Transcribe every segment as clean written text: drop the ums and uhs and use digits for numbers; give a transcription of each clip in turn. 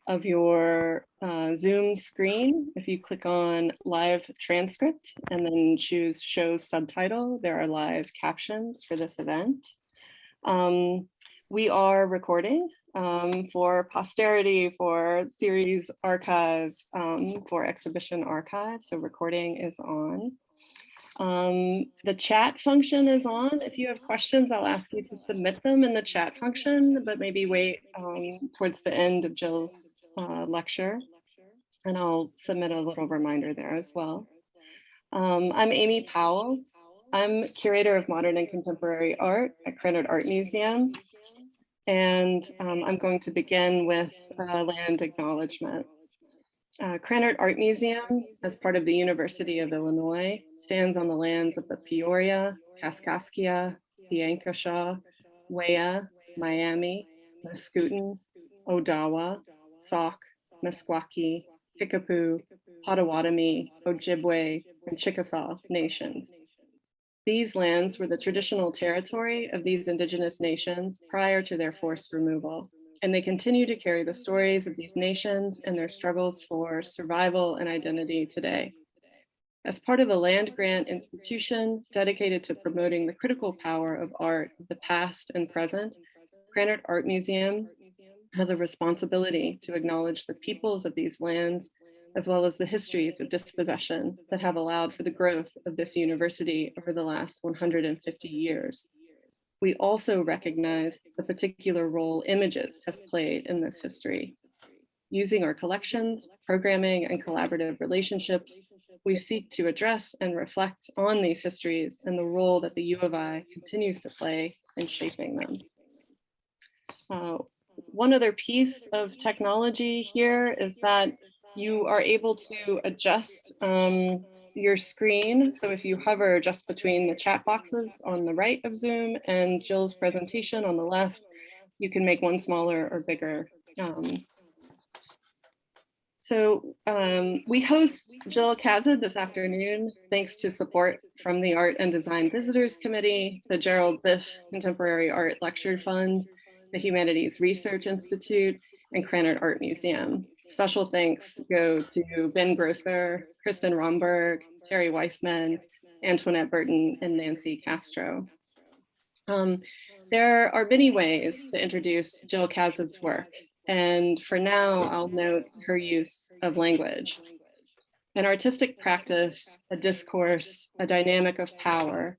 of your Zoom screen. If you click on live transcript and then choose show subtitle, there are live captions for this event. We are recording for posterity, for series archive, for exhibition archive. So recording is on. The chat function is on. If you have questions, I'll ask you to submit them in the chat function, but maybe wait towards the end of Jill's lecture, and I'll submit a little reminder there as well. I'm Amy Powell. I'm curator of modern and contemporary art at Krannert Art Museum, and I'm going to begin with land acknowledgement. Krannert Art Museum, as part of the University of Illinois, stands on the lands of the Peoria, Kaskaskia, Piankashaw, Wea, Miami, Mascoutin, Odawa, Sauk, Meskwaki, Kickapoo, Potawatomi, Ojibwe, and Chickasaw nations. These lands were the traditional territory of these indigenous nations prior to their forced removal, and they continue to carry the stories of these nations and their struggles for survival and identity today. As part of a land grant institution dedicated to promoting the critical power of art of the past and present, Krannert Art Museum has a responsibility to acknowledge the peoples of these lands, as well as the histories of dispossession that have allowed for the growth of this university over the last 150 years. We also recognize the particular role images have played in this history. Using our collections, programming, and collaborative relationships, we seek to address and reflect on these histories and the role that the U of I continues to play in shaping them. One other piece of technology here is that you are able to adjust your screen. So if you hover just between the chat boxes on the right of Zoom and Jill's presentation on the left, you can make one smaller or bigger. We host Jill Casid this afternoon, thanks to support from the Art and Design Visitors Committee, the Gerald Biff Contemporary Art Lecture Fund, the Humanities Research Institute, and Krannert Art Museum. Special thanks go to Ben Grosser, Kristen Romberg, Terry Weissman, Antoinette Burton, and Nancy Castro. There are many ways to introduce Jill Casid's work, and for now, I'll note her use of language. An artistic practice, a discourse, a dynamic of power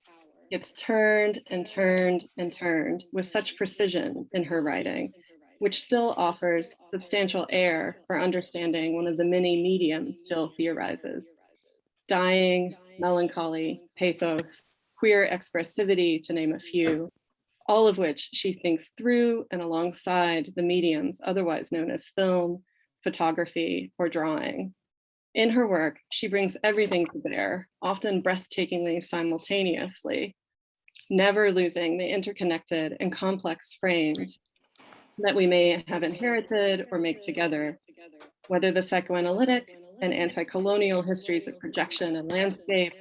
gets turned and turned and turned with such precision in her writing, which still offers substantial air for understanding one of the many mediums Jill theorizes: dying, melancholy, pathos, queer expressivity, to name a few, all of which she thinks through and alongside the mediums otherwise known as film, photography, or drawing. In her work, she brings everything to bear, often breathtakingly simultaneously, never losing the interconnected and complex frames that we may have inherited or make together, whether the psychoanalytic and anti-colonial histories of projection and landscape,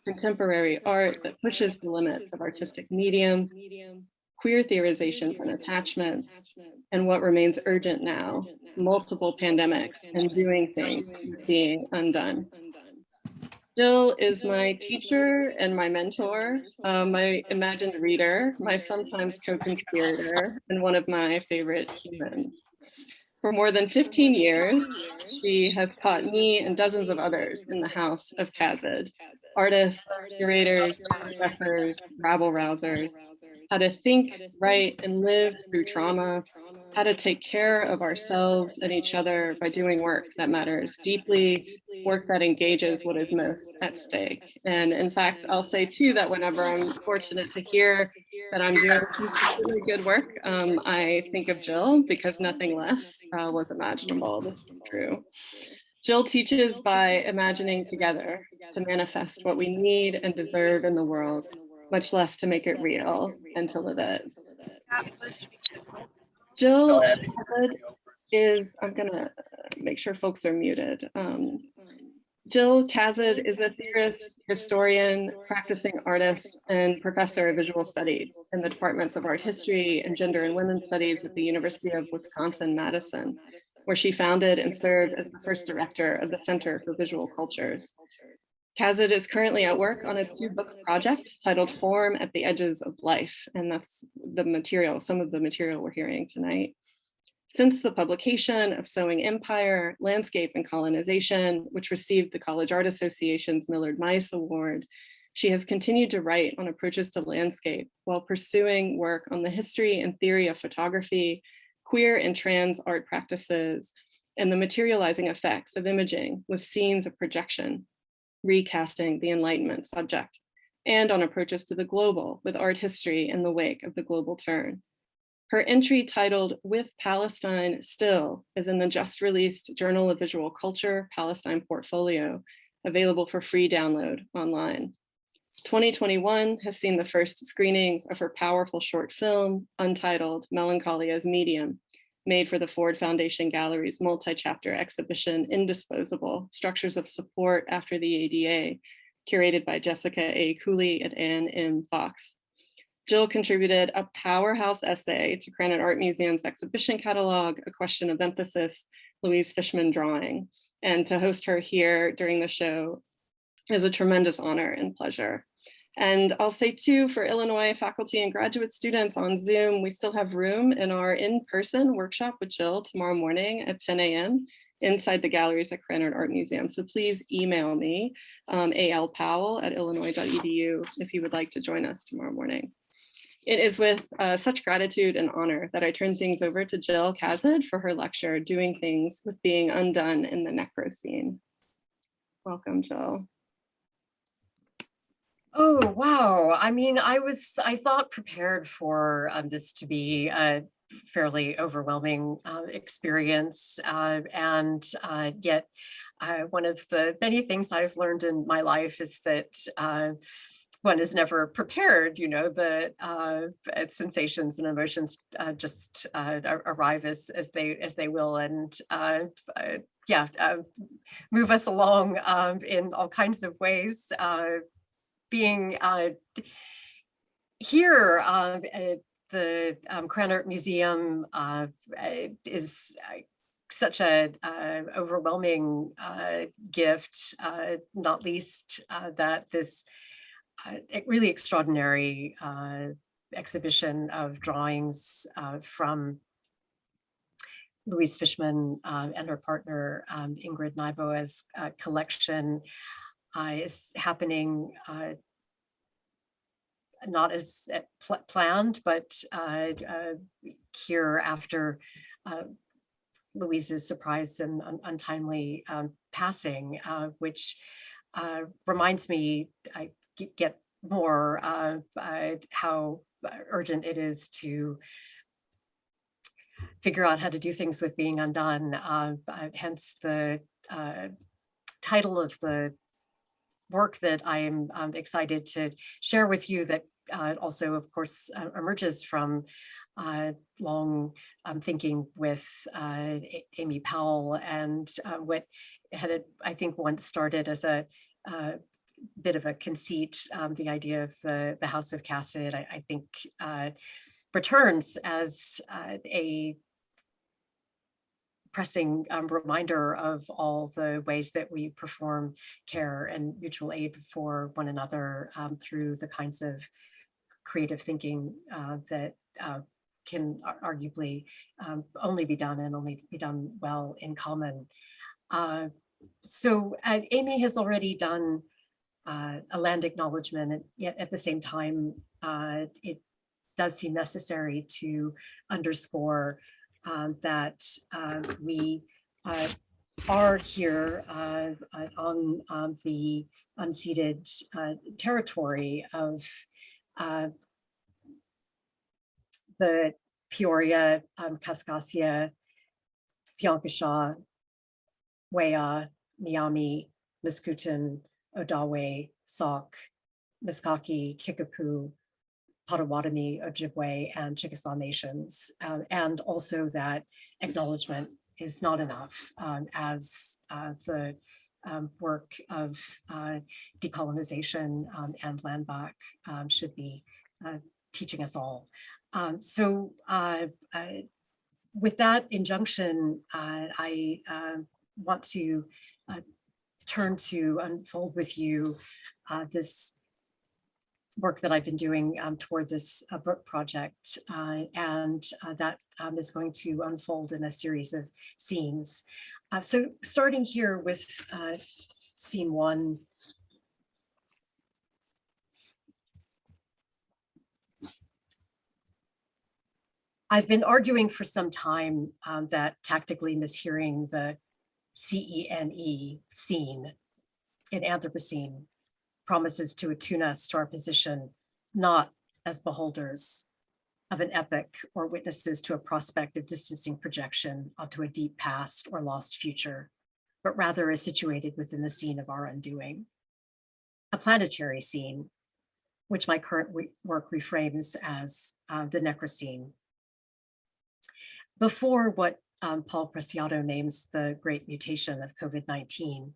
contemporary art that pushes the limits of artistic mediums, queer theorizations and attachments, and what remains urgent now, multiple pandemics and doing things with being undone. Jill is my teacher and my mentor, my imagined reader, my sometimes co-conspirator, and one of my favorite humans. For more than 15 years, she has taught me and dozens of others in the house of Casid, artists, curators, professors, rabble-rousers, how to think, write, and live through trauma, how to take care of ourselves and each other by doing work that matters deeply, work that engages what is most at stake. And in fact, I'll say too that whenever I'm fortunate to hear that I'm doing really good work, I think of Jill, because nothing less was imaginable. This is true. Jill teaches by imagining together to manifest what we need and deserve in the world, much less to make it real and to live it. Jill is, I'm gonna make sure folks are muted. Jill Casid is a theorist, historian, practicing artist, and professor of visual studies in the departments of art history and gender and women's studies at the University of Wisconsin-Madison. where she founded and served as the first director of the Center for Visual Cultures. Casid is currently at work on a 2-book project titled Form at the Edges of Life, and that's the material, some of the material we're hearing tonight. Since the publication of Sowing Empire, Landscape and Colonization, which received the College Art Association's Millard Mice Award, she has continued to write on approaches to landscape while pursuing work on the history and theory of photography, queer and trans art practices, and the materializing effects of imaging with scenes of projection, recasting the Enlightenment subject, and on approaches to the global with art history in the wake of the global turn. Her entry titled With Palestine Still is in the just released Journal of Visual Culture Palestine Portfolio, available for free download online. 2021 has seen the first screenings of her powerful short film, untitled Melancholy as Medium, made for the Ford Foundation Gallery's multi-chapter exhibition, Indisposable, Structures of Support After the ADA, curated by Jessica A. Cooley and Anne M. Fox. Jill contributed a powerhouse essay to Krannert Art Museum's exhibition catalog, A Question of Emphasis, Louise Fishman Drawing. And to host her here during the show is a tremendous honor and pleasure. And I'll say too, for Illinois faculty and graduate students on Zoom, we still have room in our in-person workshop with Jill tomorrow morning at 10 a.m. inside the galleries at Krannert Art Museum. So please email me, alpowell@illinois.edu, if you would like to join us tomorrow morning. It is with such gratitude and honor that I turn things over to Jill Casid for her lecture, Doing Things with Being Undone in the Necrocene. Welcome, Jill. Oh, wow. I mean, I thought prepared for this to be a fairly overwhelming experience. And yet one of the many things I've learned in my life is that one is never prepared, you know, the sensations and emotions just arrive as they will, and move us along in all kinds of ways. Being here at the Krannert Museum is such an overwhelming gift, not least that this really extraordinary exhibition of drawings from Louise Fishman and her partner Ingrid Nyboa's collection is happening not as planned, but here after Louise's surprise and untimely passing, which reminds me, I get more how urgent it is to figure out how to do things with being undone. Hence the title of the work that I am excited to share with you, that also, of course, emerges from long thinking with Amy Powell, and what had, I think, once started as a bit of a conceit, the idea of the House of Casid, I think returns as a pressing reminder of all the ways that we perform care and mutual aid for one another through the kinds of creative thinking that can arguably only be done and only be done well in common. So Amy has already done a land acknowledgement, and yet at the same time, it does seem necessary to underscore that we are here on the unceded territory of the Peoria, Kaskaskia, Piankashaw, Wea, Miami, Niskuten, Odawe, Sauk, Miskaki, Kickapoo, Potawatomi, Ojibwe, and Chickasaw nations, and also that acknowledgement is not enough, as the work of decolonization and land back should be teaching us all. So With that injunction, I want to turn to unfold with you this work that I've been doing toward this book project, and that is going to unfold in a series of scenes. So starting here with scene 1. I've been arguing for some time that tactically mishearing the CENE, scene, in Anthropocene promises to attune us to our position, not as beholders of an epic or witnesses to a prospect of distancing projection onto a deep past or lost future, but rather as situated within the scene of our undoing. A planetary scene, which my current work reframes as the Necrocene. Before what Paul Preciado names the great mutation of COVID-19,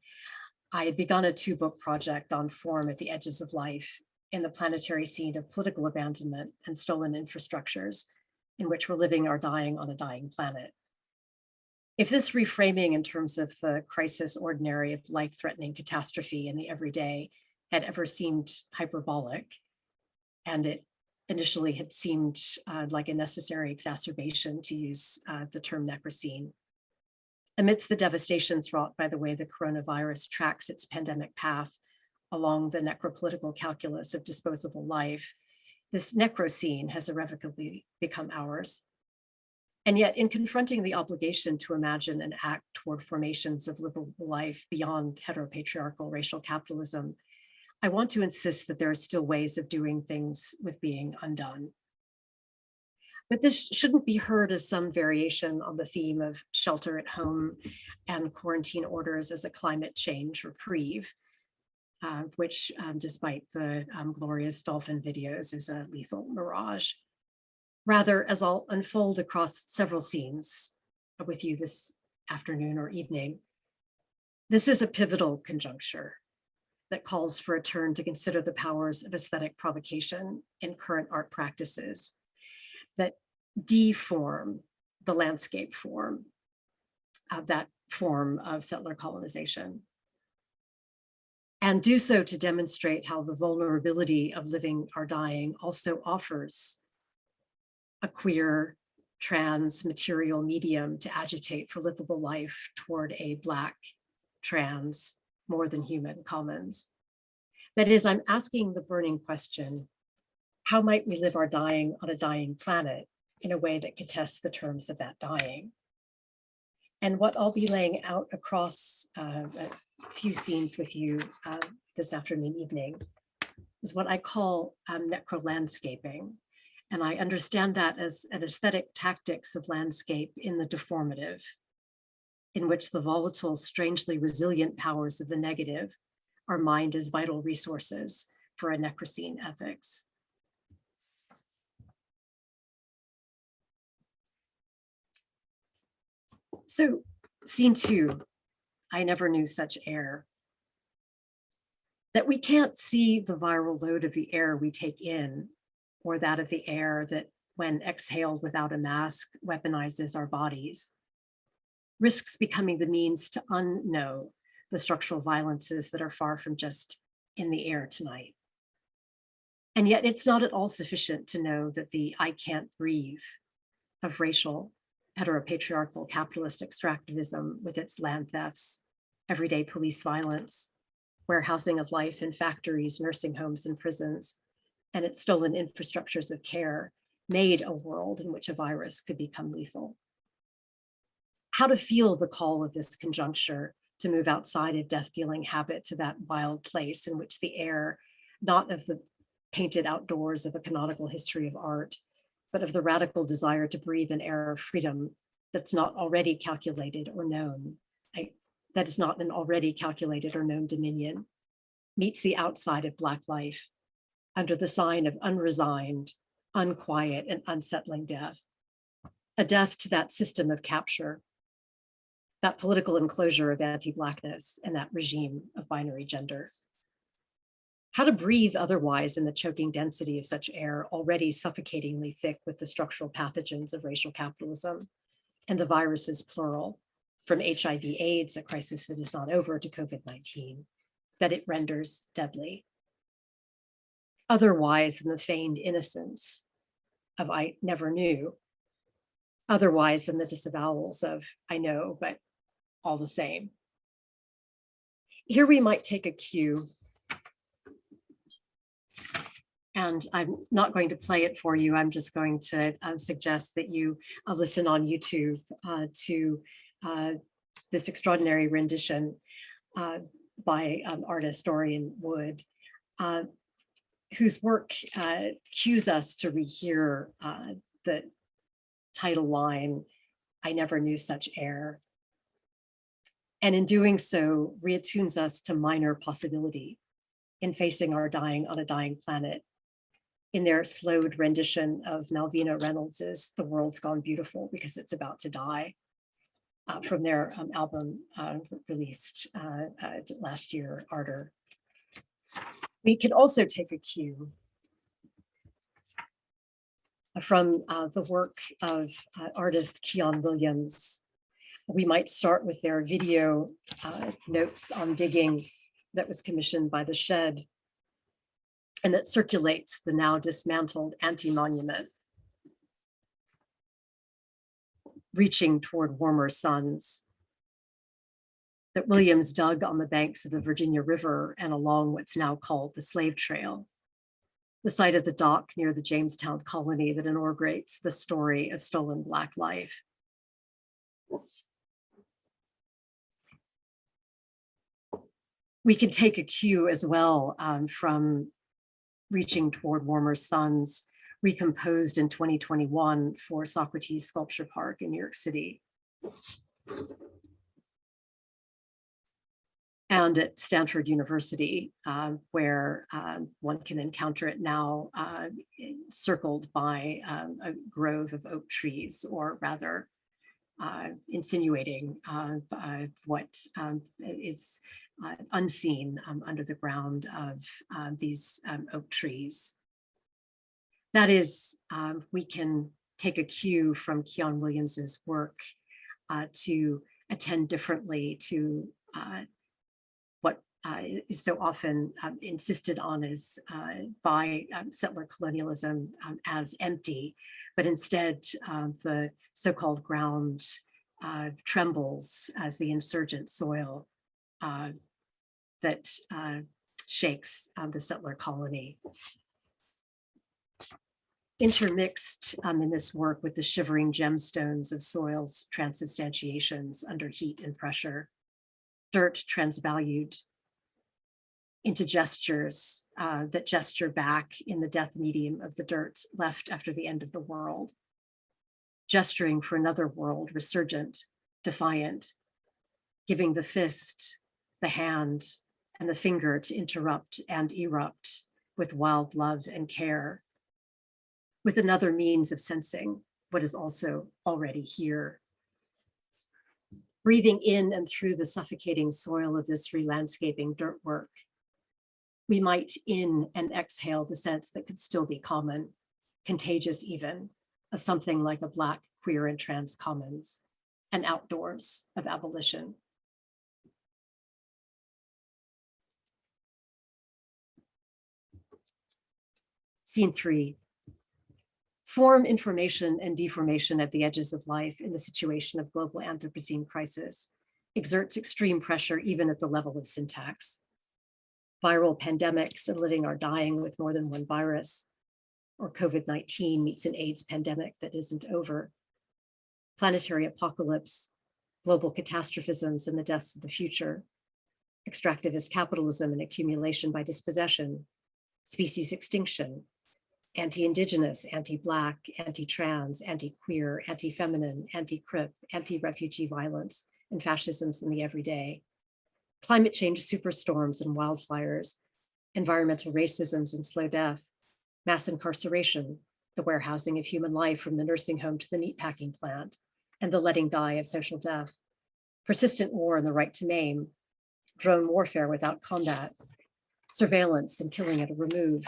I had begun a 2-book project on form at the edges of life in the planetary scene of political abandonment and stolen infrastructures in which we're living or dying on a dying planet. If this reframing in terms of the crisis ordinary of life-threatening catastrophe in the everyday had ever seemed hyperbolic, and it initially had seemed like a necessary exacerbation, to use the term Necrocene, amidst the devastations wrought by the way the coronavirus tracks its pandemic path along the necropolitical calculus of disposable life, this Necrocene has irrevocably become ours. And yet, in confronting the obligation to imagine and act toward formations of livable life beyond heteropatriarchal racial capitalism, I want to insist that there are still ways of doing things with being undone. But this shouldn't be heard as some variation on the theme of shelter at home and quarantine orders as a climate change reprieve, which, despite the glorious dolphin videos, is a lethal mirage. Rather, as I'll unfold across several scenes with you this afternoon or evening, this is a pivotal conjuncture that calls for a turn to consider the powers of aesthetic provocation in current art practices that deform the landscape form of that form of settler colonization, and do so to demonstrate how the vulnerability of living or dying also offers a queer, trans material medium to agitate for livable life toward a Black, trans, more than human commons. That is, I'm asking the burning question, how might we live our dying on a dying planet in a way that contests the terms of that dying? And what I'll be laying out across a few scenes with you this afternoon, evening, is what I call Necrolandscaping. And I understand that as an aesthetic tactics of landscape in the deformative, in which the volatile, strangely resilient powers of the negative are mined as vital resources for a Necrocene ethics. So, scene 2, I never knew such air. That we can't see the viral load of the air we take in, or that of the air that, when exhaled without a mask, weaponizes our bodies, risks becoming the means to unknow the structural violences that are far from just in the air tonight. And yet it's not at all sufficient to know that the I can't breathe of racial, heteropatriarchal capitalist extractivism with its land thefts, everyday police violence, warehousing of life in factories, nursing homes, and prisons, and its stolen infrastructures of care made a world in which a virus could become lethal. How to feel the call of this conjuncture to move outside of death-dealing habit to that wild place in which the air, not of the painted outdoors of a canonical history of art, but of the radical desire to breathe an air of freedom that's not already calculated or known, that is not an already calculated or known dominion, meets the outside of Black life under the sign of unresigned, unquiet, and unsettling death. A death to that system of capture, that political enclosure of anti-Blackness, and that regime of binary gender. How to breathe otherwise in the choking density of such air already suffocatingly thick with the structural pathogens of racial capitalism, and the viruses plural, from HIV/AIDS, a crisis that is not over, to COVID-19, that it renders deadly. Otherwise than the feigned innocence of I never knew, otherwise than the disavowals of I know, but all the same. Here we might take a cue, and I'm not going to play it for you. I'm just going to suggest that you listen on YouTube to this extraordinary rendition by artist Dorian Wood, whose work cues us to rehear the title line, I never knew such air. And in doing so, reattunes us to minor possibility in facing our dying on a dying planet. In their slowed rendition of Malvina Reynolds's The World's Gone Beautiful Because It's About to Die, from their album released last year, Ardor. We can also take a cue from the work of artist Keon Williams. We might start with their video notes on digging that was commissioned by The Shed and that circulates the now dismantled anti-monument, reaching toward warmer suns, that Williams dug on the banks of the Virginia River and along what's now called the Slave Trail, the site of the dock near the Jamestown colony that inaugurates the story of stolen Black life. We can take a cue as well from Reaching Toward Warmer Suns, recomposed in 2021 for Socrates Sculpture Park in New York City. And at Stanford University, where one can encounter it now circled by a grove of oak trees, or rather insinuating what is unseen under the ground of these oak trees. That is, we can take a cue from Keon Williams's work to attend differently to what is so often insisted on as by settler colonialism as empty, but instead the so-called ground trembles as the insurgent soil that shakes the settler colony. Intermixed in this work with the shivering gemstones of soil's transubstantiations under heat and pressure, dirt transvalued into gestures that gesture back in the death medium of the dirt left after the end of the world, gesturing for another world, resurgent, defiant, giving the fist, the hand, and the finger to interrupt and erupt with wild love and care, with another means of sensing what is also already here. Breathing in and through the suffocating soil of this re-landscaping dirt work, we might in and exhale the sense that could still be common, contagious even, of something like a Black, queer, and trans commons, and outdoors of abolition. Scene 3. Form, information, and deformation at the edges of life in the situation of global Anthropocene crisis exerts extreme pressure even at the level of syntax. Viral pandemics and living or dying with more than one virus, or COVID-19 meets an AIDS pandemic that isn't over. Planetary apocalypse, global catastrophisms and the deaths of the future, extractivist capitalism and accumulation by dispossession, species extinction, anti-Indigenous, anti-Black, anti-trans, anti-queer, anti-feminine, anti-crip, anti-refugee violence, and fascisms in the everyday, climate change superstorms and wildfires, environmental racisms and slow death, mass incarceration, the warehousing of human life from the nursing home to the meatpacking plant, and the letting die of social death, persistent war and the right to maim, drone warfare without combat, surveillance and killing at a remove,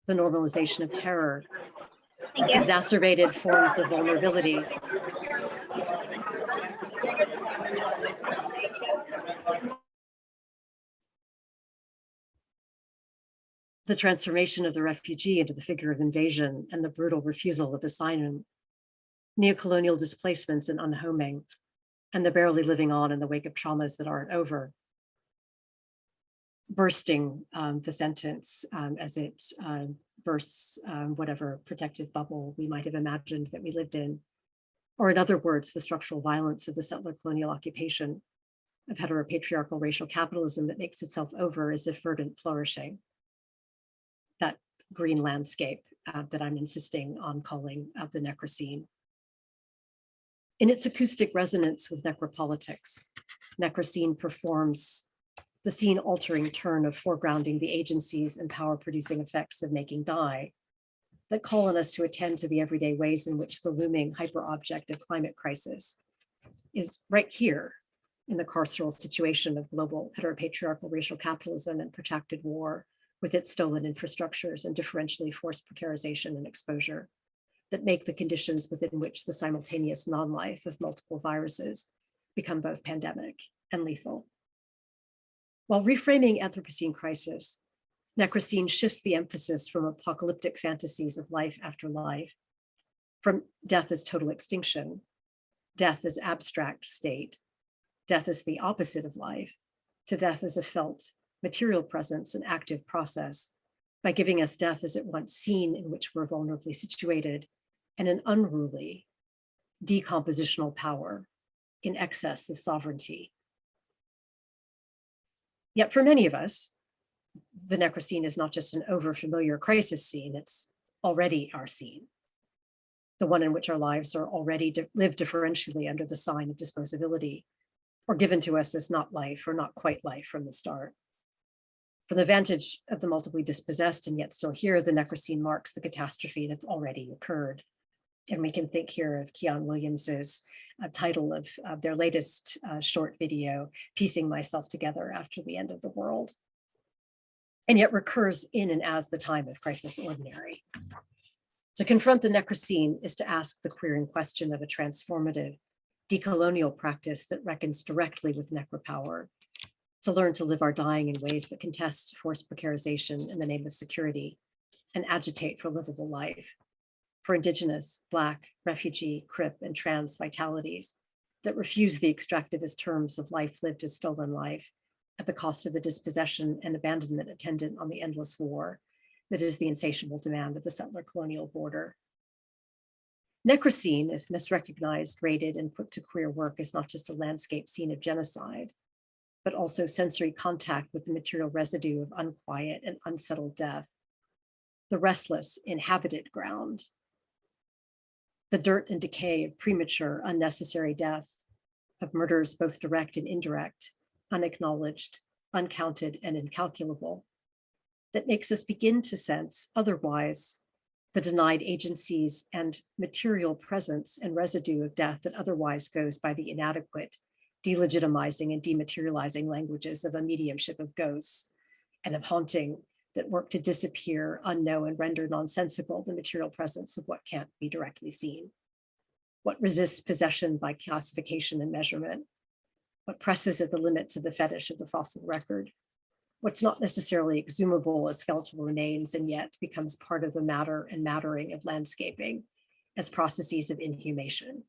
the normalization of terror, exacerbated forms of vulnerability, The transformation of the refugee into the figure of invasion and the brutal refusal of asylum, neocolonial displacements and unhoming, and the barely living on in the wake of traumas that aren't over. Bursting the sentence as it bursts whatever protective bubble we might have imagined that we lived in. Or in other words, the structural violence of the settler colonial occupation of heteropatriarchal racial capitalism that makes itself over as if verdant flourishing. That green landscape that I'm insisting on calling the Necrocene. In its acoustic resonance with necropolitics, Necrocene performs the scene-altering turn of foregrounding the agencies and power-producing effects of making dye that call on us to attend to the everyday ways in which the looming hyper-object of climate crisis is right here in the carceral situation of global heteropatriarchal racial capitalism and protracted war with its stolen infrastructures and differentially forced precarization and exposure that make the conditions within which the simultaneous non-life of multiple viruses become both pandemic and lethal. While reframing Anthropocene crisis, Necrocene shifts the emphasis from apocalyptic fantasies of life after life, from death as total extinction, death as abstract state, death as the opposite of life, to death as a felt material presence and active process, by giving us death as at once seen in which we're vulnerably situated, and an unruly, decompositional power in excess of sovereignty. Yet for many of us, the Necrocene is not just an overfamiliar crisis scene, it's already our scene. The one in which our lives are already lived differentially under the sign of disposability, or given to us as not life or not quite life from the start. From the vantage of the multiply dispossessed and yet still here, the Necrocene marks the catastrophe that's already occurred. And we can think here of Keon Williams's title of their latest short video, Piecing Myself Together After the End of the World, and yet recurs in and as the time of crisis ordinary. To confront the Necrocene is to ask the queering question of a transformative, decolonial practice that reckons directly with necropower, to learn to live our dying in ways that contest forced precarization in the name of security and agitate for livable life, for Indigenous, Black, refugee, crip, and trans vitalities that refuse the extractivist terms of life lived as stolen life at the cost of the dispossession and abandonment attendant on the endless war that is the insatiable demand of the settler colonial border. Necrocene, if misrecognized, rated, and put to queer work, is not just a landscape scene of genocide, but also sensory contact with the material residue of unquiet and unsettled death, the restless, inhabited ground, the dirt and decay of premature, unnecessary death, of murders both direct and indirect, unacknowledged, uncounted, and incalculable, that makes us begin to sense otherwise the denied agencies and material presence and residue of death that otherwise goes by the inadequate, delegitimizing and dematerializing languages of a mediumship of ghosts and of haunting that work to disappear, unknow, and render nonsensical the material presence of what can't be directly seen, what resists possession by classification and measurement, what presses at the limits of the fetish of the fossil record, what's not necessarily exhumable as skeletal remains and yet becomes part of the matter and mattering of landscaping as processes of inhumation.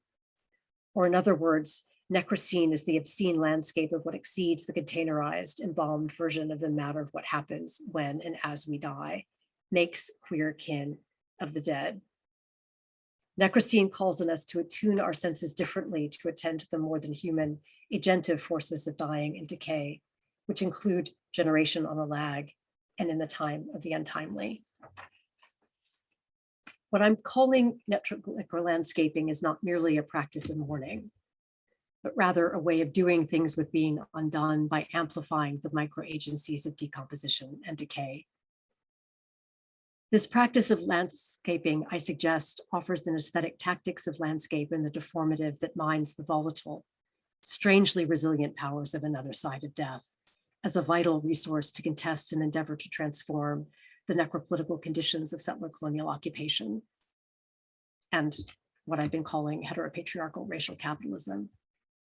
Or in other words, Necrocene is the obscene landscape of what exceeds the containerized, embalmed version of the matter of what happens when and as we die, makes queer kin of the dead. Necrocene calls on us to attune our senses differently to attend to the more than human agentive forces of dying and decay, which include generation on a lag and in the time of the untimely. What I'm calling necrolandscaping is not merely a practice of mourning, but rather a way of doing things with being undone by amplifying the micro-agencies of decomposition and decay. This practice of landscaping, I suggest, offers an aesthetic tactics of landscape and the deformative that mines the volatile, strangely resilient powers of another side of death as a vital resource to contest and endeavor to transform the necropolitical conditions of settler colonial occupation and what I've been calling heteropatriarchal racial capitalism.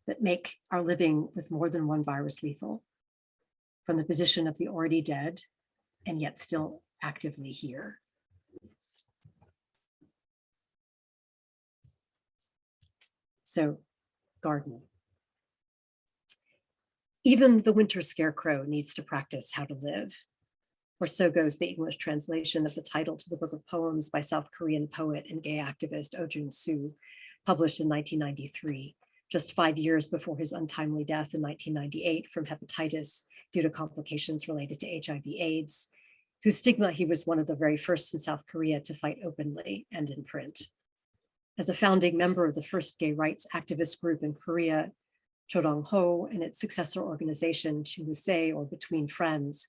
that make our living with more than one virus lethal, from the position of the already dead and yet still actively here. So, garden. Even the winter scarecrow needs to practice how to live. Or so goes the English translation of the title to the book of poems by South Korean poet and gay activist Oh Jun-soo, published in 1993, just 5 years before his untimely death in 1998 from hepatitis due to complications related to HIV/AIDS, whose stigma he was one of the very first in South Korea to fight openly and in print. As a founding member of the first gay rights activist group in Korea, Chodong-ho, and its successor organization, Chimuse, or Between Friends,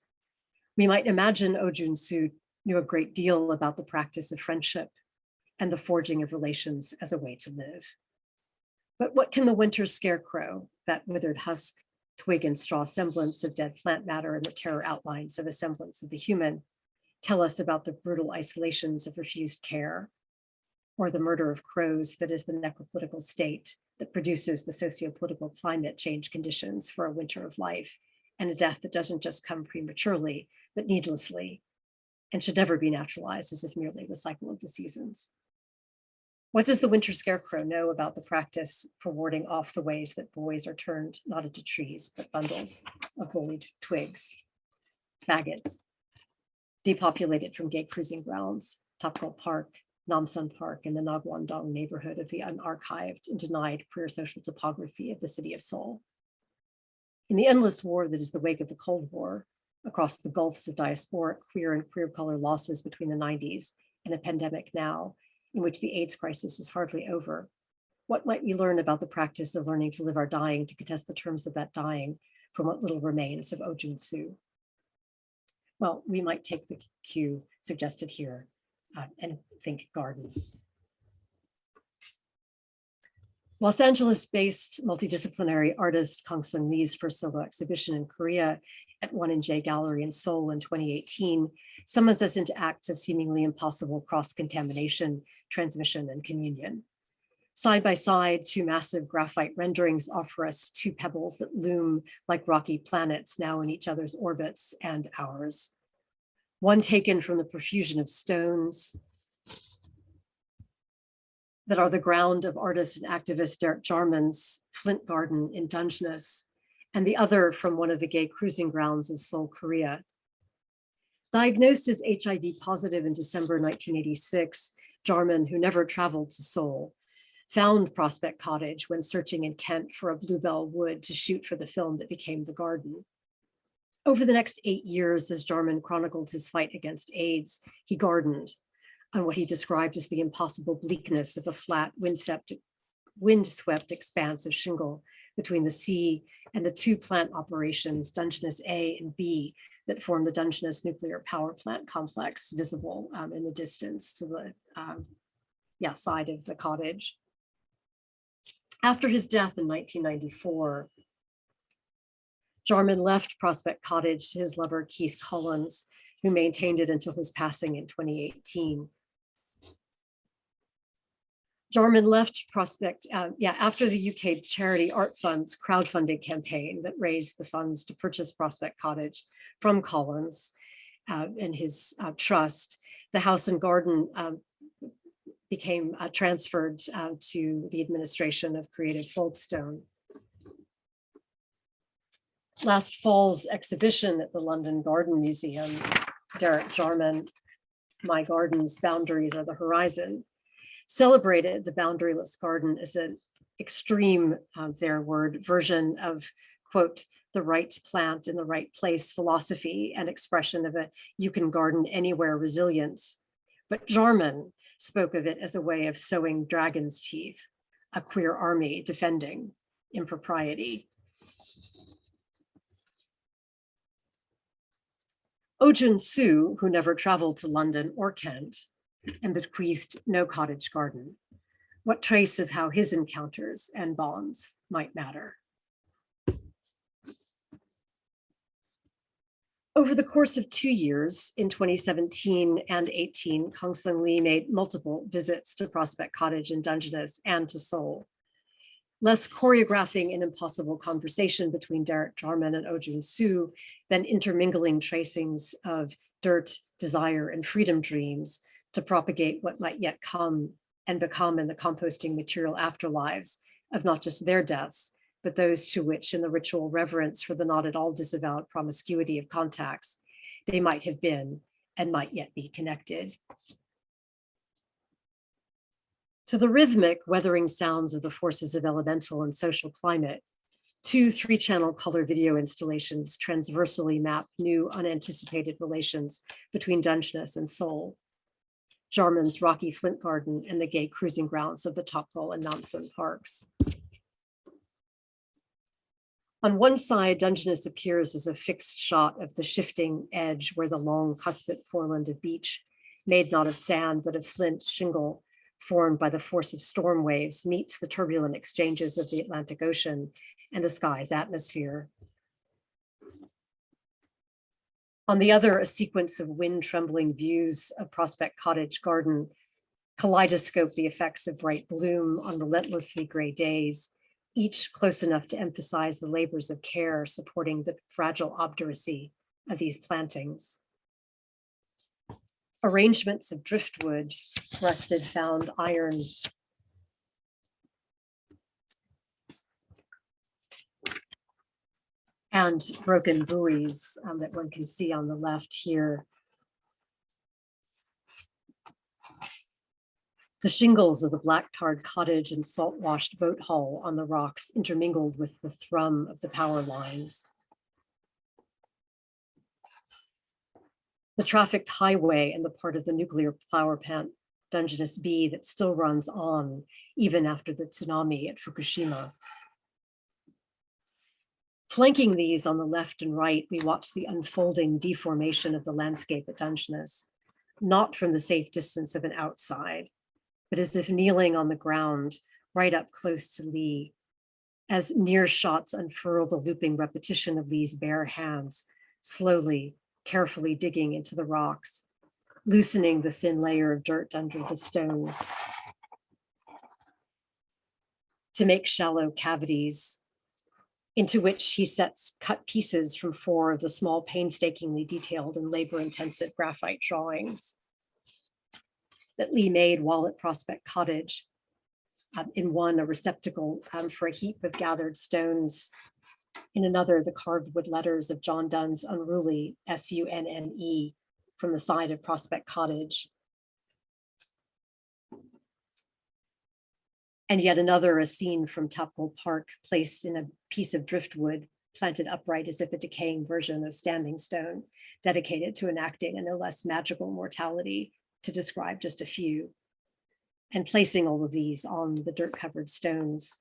we might imagine Oh Jun-soo knew a great deal about the practice of friendship and the forging of relations as a way to live. But what can the winter scarecrow, that withered husk, twig and straw semblance of dead plant matter and the terror outlines of a semblance of the human, tell us about the brutal isolations of refused care, or the murder of crows that is the necropolitical state that produces the sociopolitical climate change conditions for a winter of life, and a death that doesn't just come prematurely, but needlessly, and should never be naturalized as if merely the cycle of the seasons. What does the winter scarecrow know about the practice for warding off the ways that boys are turned not into trees, but bundles of bullied twigs, faggots, depopulated from gay cruising grounds, Topgol Park, Namsan Park, and the Nagwon-dong neighborhood of the unarchived and denied queer social topography of the city of Seoul? In the endless war that is the wake of the Cold War, across the gulfs of diasporic queer and queer color losses between the 90s and a pandemic now, in which the AIDS crisis is hardly over, what might we learn about the practice of learning to live our dying to contest the terms of that dying from what little remains of Oh Jun-soo? Well, we might take the cue suggested here and think garden. Los Angeles-based multidisciplinary artist Kang Sung-lee's first solo exhibition in Korea at 1NJ Gallery in Seoul in 2018 summons us into acts of seemingly impossible cross-contamination, transmission, and communion. Side by side, two massive graphite renderings offer us two pebbles that loom like rocky planets now in each other's orbits and ours. One taken from the profusion of stones that are the ground of artist and activist Derek Jarman's Flint Garden in Dungeness, and the other from one of the gay cruising grounds of Seoul, Korea. Diagnosed as HIV positive in December 1986, Jarman, who never traveled to Seoul, found Prospect Cottage when searching in Kent for a bluebell wood to shoot for the film that became The Garden. Over the next 8 years, as Jarman chronicled his fight against AIDS, he gardened on what he described as the impossible bleakness of a flat, windswept expanse of shingle between the sea and the two plant operations, Dungeness A and B, that form the Dungeness nuclear power plant complex, visible in the distance to the side of the cottage. After his death in 1994, Jarman left Prospect Cottage to his lover, Keith Collins, who maintained it until his passing in 2018. Jarman left Prospect after the UK charity Art Fund's crowdfunding campaign that raised the funds to purchase Prospect Cottage from Collins and his trust. The house and garden became transferred to the administration of Creative Folkestone. Last fall's exhibition at the London Garden Museum, Derek Jarman, My Garden's Boundaries Are the Horizon, celebrated the boundaryless garden as an extreme, their word, version of, quote, the right plant in the right place philosophy and expression of a you can garden anywhere resilience. But Jarman spoke of it as a way of sowing dragon's teeth, a queer army defending impropriety. Oh Jun-soo, who never traveled to London or Kent and bequeathed no cottage garden, what trace of how his encounters and bonds might matter? Over the course of 2 years, in 2017 and 18, Kang Sung-lee made multiple visits to Prospect Cottage in Dungeness and to Seoul. less choreographing an impossible conversation between Derek Jarman and Ojun Su than intermingling tracings of dirt, desire, and freedom dreams to propagate what might yet come and become in the composting material afterlives of not just their deaths, but those to which, in the ritual reverence for the not at all disavowed promiscuity of contacts, they might have been and might yet be connected. To the rhythmic weathering sounds of the forces of elemental and social climate, 2 3-channel color video installations transversally map new unanticipated relations between Dungeness and Seoul, Jarman's rocky flint garden and the gay cruising grounds of the Topgol and Namsun parks. On one side, Dungeness appears as a fixed shot of the shifting edge where the long cuspate foreland of beach, made not of sand but of flint shingle, formed by the force of storm waves, meets the turbulent exchanges of the Atlantic Ocean and the sky's atmosphere. On the other, a sequence of wind-trembling views of Prospect Cottage garden kaleidoscope the effects of bright bloom on relentlessly gray days, each close enough to emphasize the labors of care supporting the fragile obduracy of these plantings. Arrangements of driftwood, rusted found iron, and broken buoys that one can see on the left here. The shingles of the black-tarred cottage and salt-washed boat hull on the rocks intermingled with the thrum of the power lines. The trafficked highway and the part of the nuclear power plant, Dungeness B, that still runs on even after the tsunami at Fukushima. Flanking these on the left and right, we watch the unfolding deformation of the landscape at Dungeness, not from the safe distance of an outside, but as if kneeling on the ground, right up close to Lee, as near shots unfurl the looping repetition of Lee's bare hands, slowly, carefully digging into the rocks, loosening the thin layer of dirt under the stones to make shallow cavities into which he sets cut pieces from 4 of the small, painstakingly detailed and labor-intensive graphite drawings that Lee made while at Prospect Cottage. In one, a receptacle for a heap of gathered stones. In another, the carved wood letters of John Donne's unruly S-U-N-N-E from the side of Prospect Cottage. And yet another, a scene from Topgol Park placed in a piece of driftwood, planted upright as if a decaying version of Standing Stone, dedicated to enacting a no less magical mortality, to describe just a few, and placing all of these on the dirt-covered stones.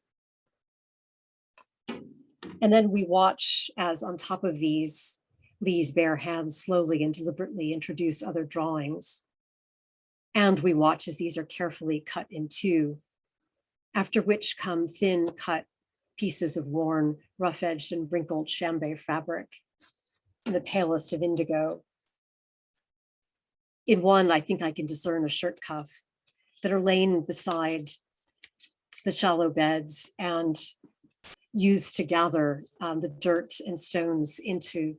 And then we watch as on top of these, Lee's bare hands slowly and deliberately introduce other drawings. And we watch as these are carefully cut in 2, after which come thin cut pieces of worn, rough-edged and wrinkled chambray fabric in the palest of indigo. In one, I think I can discern a shirt cuff that are laying beside the shallow beds and used to gather the dirt and stones into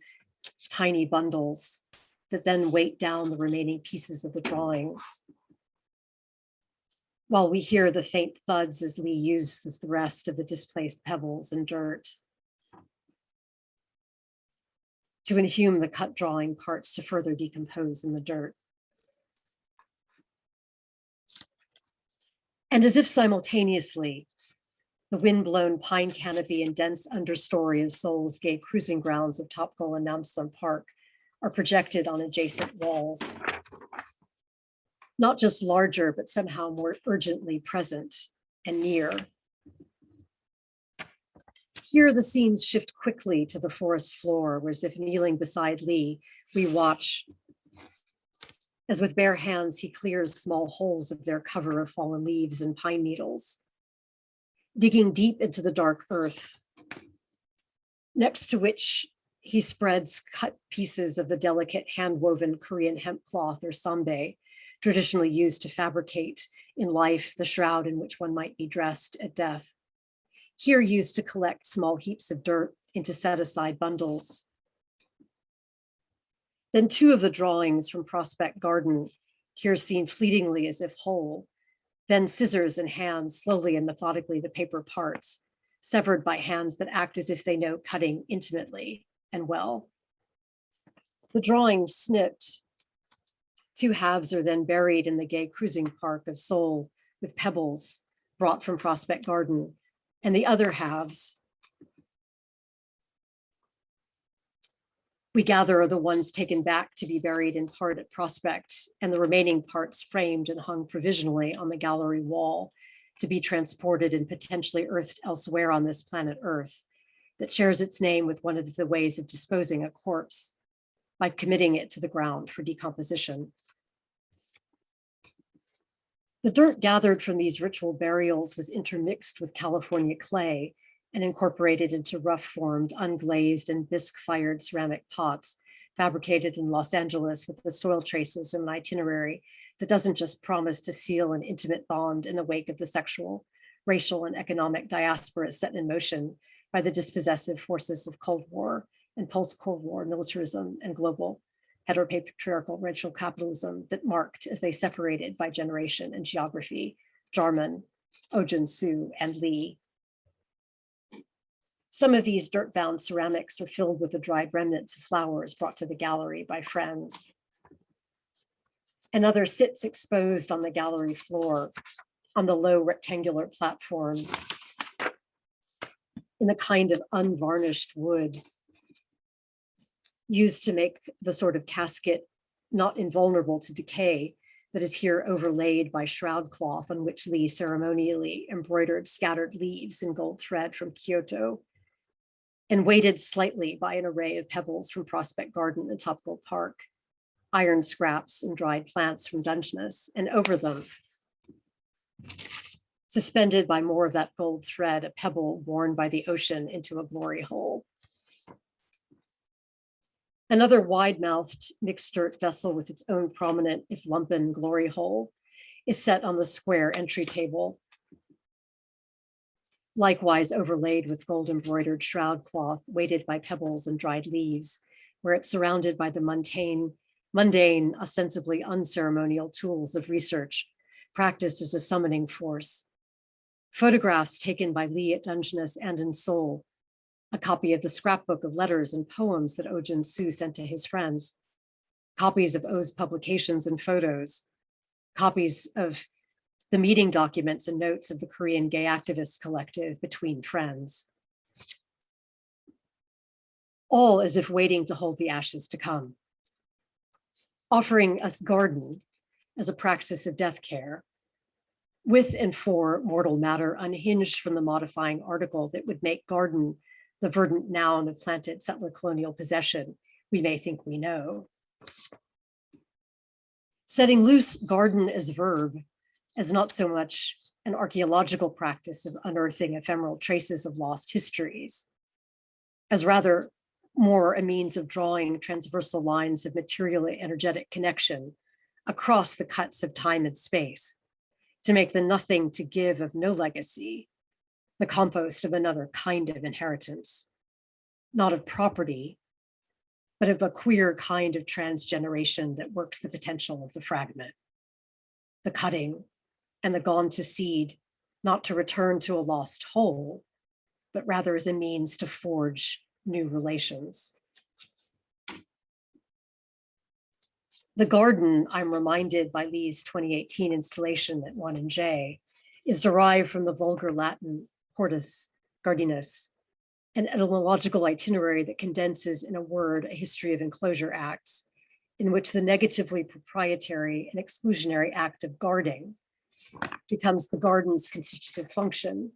tiny bundles that then weight down the remaining pieces of the drawings. While we hear the faint thuds as Lee uses the rest of the displaced pebbles and dirt to inhume the cut drawing parts to further decompose in the dirt. And as if simultaneously, the wind-blown pine canopy and dense understory of Seoul's gay cruising grounds of Topgol and Namsun Park are projected on adjacent walls. Not just larger, but somehow more urgently present and near. Here, the scenes shift quickly to the forest floor, where as if kneeling beside Lee, we watch as with bare hands, he clears small holes of their cover of fallen leaves and pine needles, digging deep into the dark earth, next to which he spreads cut pieces of the delicate hand-woven Korean hemp cloth or sambe, traditionally used to fabricate in life the shroud in which one might be dressed at death. here used to collect small heaps of dirt into set-aside bundles. Then two of the drawings from Prospect Garden, here seen fleetingly as if whole, then scissors and hands slowly and methodically the paper parts, severed by hands that act as if they know cutting intimately and well. The drawing snipped. Two halves are then buried in the gay cruising park of Seoul with pebbles brought from Prospect Garden, and the other halves we gather are the ones taken back to be buried in part at Prospect, and the remaining parts framed and hung provisionally on the gallery wall to be transported and potentially earthed elsewhere on this planet Earth that shares its name with one of the ways of disposing a corpse by committing it to the ground for decomposition. The dirt gathered from these ritual burials was intermixed with California clay and incorporated into rough-formed, unglazed, and bisque-fired ceramic pots fabricated in Los Angeles with the soil traces and an itinerary that doesn't just promise to seal an intimate bond in the wake of the sexual, racial, and economic diaspora set in motion by the dispossessive forces of Cold War and post-Cold War militarism and global heteropatriarchal racial capitalism that marked as they separated by generation and geography, Jarman, Ojun Su, and Lee. Some of these dirt-bound ceramics are filled with the dried remnants of flowers brought to the gallery by friends. Another sits exposed on the gallery floor on the low rectangular platform in a kind of unvarnished wood used to make the sort of casket not invulnerable to decay that is here overlaid by shroud cloth on which Lee ceremonially embroidered scattered leaves in gold thread from Kyoto and weighted slightly by an array of pebbles from Prospect Garden and Topgolf Park, iron scraps and dried plants from Dungeness, and over them, suspended by more of that gold thread, a pebble worn by the ocean into a glory hole. Another wide-mouthed mixed dirt vessel with its own prominent, if lumpen, glory hole is set on the square entry table, likewise overlaid with gold embroidered shroud cloth weighted by pebbles and dried leaves, where it's surrounded by the mundane, ostensibly unceremonial tools of research practiced as a summoning force. Photographs taken by Lee at Dungeness and in Seoul, a copy of the scrapbook of letters and poems that Ojun Su sent to his friends, copies of O's publications and photos, copies of the meeting documents and notes of the Korean gay activist collective Between Friends. All as if waiting to hold the ashes to come. Offering us garden as a praxis of death care, with and for mortal matter unhinged from the modifying article that would make garden the verdant noun of planted settler colonial possession we may think we know. Setting loose garden as verb, as not so much an archaeological practice of unearthing ephemeral traces of lost histories, as rather more a means of drawing transversal lines of materially energetic connection across the cuts of time and space, to make the nothing to give of no legacy the compost of another kind of inheritance, not of property, but of a queer kind of transgeneration that works the potential of the fragment, the cutting, and the gone to seed, not to return to a lost whole, but rather as a means to forge new relations. The garden, I'm reminded by Lee's 2018 installation at 1 and J, is derived from the vulgar Latin hortus gardinus, an etymological itinerary that condenses in a word a history of enclosure acts, in which the negatively proprietary and exclusionary act of guarding becomes the garden's constitutive function,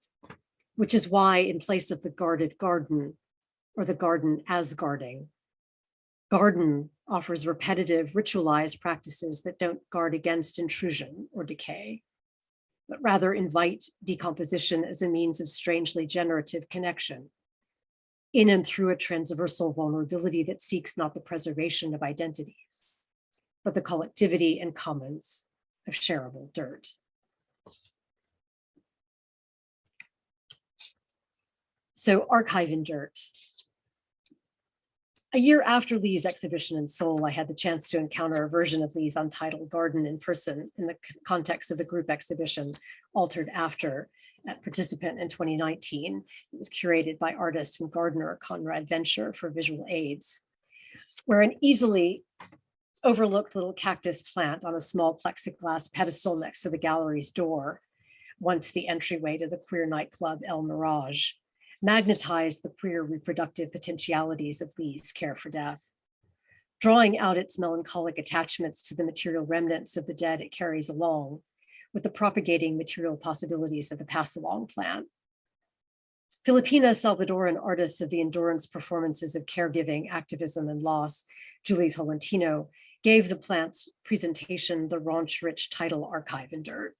which is why in place of the guarded garden, or the garden as guarding, garden offers repetitive, ritualized practices that don't guard against intrusion or decay, but rather invite decomposition as a means of strangely generative connection, in and through a transversal vulnerability that seeks not the preservation of identities, but the collectivity and commons of shareable dirt. So archive in dirt. A year after Lee's exhibition in Seoul, I had the chance to encounter a version of Lee's Untitled Garden in person in the context of the group exhibition, Altered After, at Participant in 2019. It was curated by artist and gardener Conrad Venture for visual aids, where an easily overlooked little cactus plant on a small plexiglass pedestal next to the gallery's door, once the entryway to the queer nightclub El Mirage, magnetized the queer reproductive potentialities of Lee's care for death. Drawing out its melancholic attachments to the material remnants of the dead it carries along, with the propagating material possibilities of the pass-along plant. Filipina Salvadoran artist of the endurance performances of caregiving, activism, and loss, Julie Tolentino, gave the plant's presentation the raunch-rich title Archive in Dirt.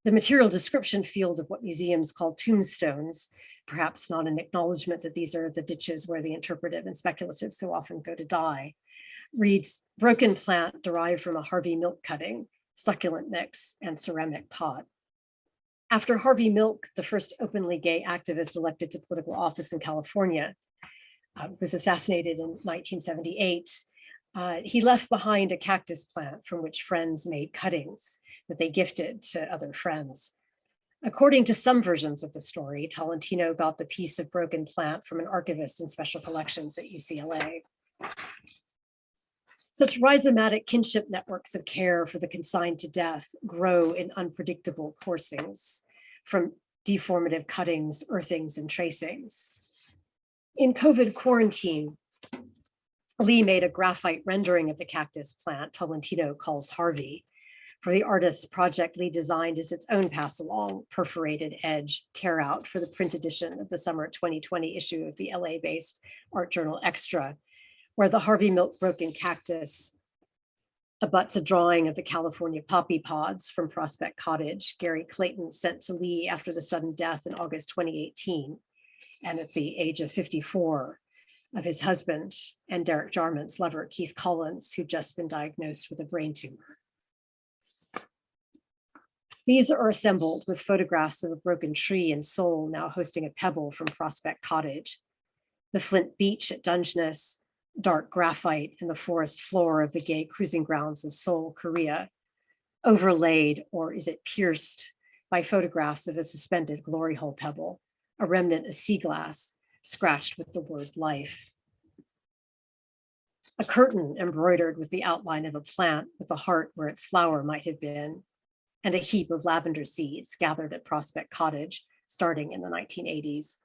The material description field of what museums call tombstones, perhaps not an acknowledgement that these are the ditches where the interpretive and speculative so often go to die, reads broken plant derived from a Harvey milk cutting, succulent mix, and ceramic pot. After Harvey Milk, the first openly gay activist elected to political office in California, was assassinated in 1978, he left behind a cactus plant from which friends made cuttings that they gifted to other friends. According to some versions of the story, Tolentino got the piece of broken plant from an archivist in special collections at UCLA. Such rhizomatic kinship networks of care for the consigned to death grow in unpredictable coursings from deformative cuttings, earthings, and tracings. In COVID quarantine, Lee made a graphite rendering of the cactus plant Tolentino calls Harvey. For the artist's project, Lee designed as its own pass-along perforated edge tear out for the print edition of the summer 2020 issue of the LA-based art journal Extra, where the Harvey Milk broken cactus abuts a drawing of the California poppy pods from Prospect Cottage Gary Clayton sent to Lee after the sudden death in August 2018, and at the age of 54, of his husband and Derek Jarman's lover, Keith Collins, who'd just been diagnosed with a brain tumor. These are assembled with photographs of a broken tree in Seoul, now hosting a pebble from Prospect Cottage, the Flint Beach at Dungeness, dark graphite in the forest floor of the gay cruising grounds of Seoul, Korea, overlaid, or is it pierced, by photographs of a suspended glory hole pebble, a remnant of sea glass, scratched with the word life. A curtain embroidered with the outline of a plant with a heart where its flower might have been, and a heap of lavender seeds gathered at Prospect Cottage starting in the 1980s.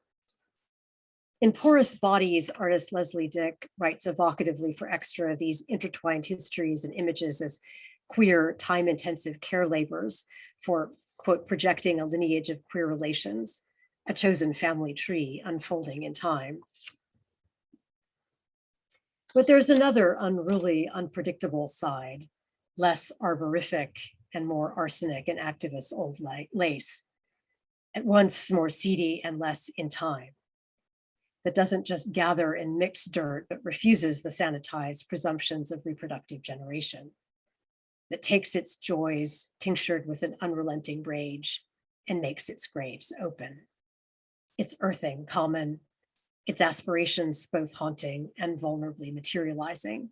In Porous Bodies, artist Leslie Dick writes evocatively for Extra these intertwined histories and images as queer, time-intensive care labors for, quote, projecting a lineage of queer relations, a chosen family tree unfolding in time. But there's another unruly, unpredictable side, less arborific and more arsenic and activist old lace, at once more seedy and less in time, that doesn't just gather and mix dirt, but refuses the sanitized presumptions of reproductive generation, that takes its joys tinctured with an unrelenting rage and makes its graves open. Its earthing common, its aspirations both haunting and vulnerably materializing,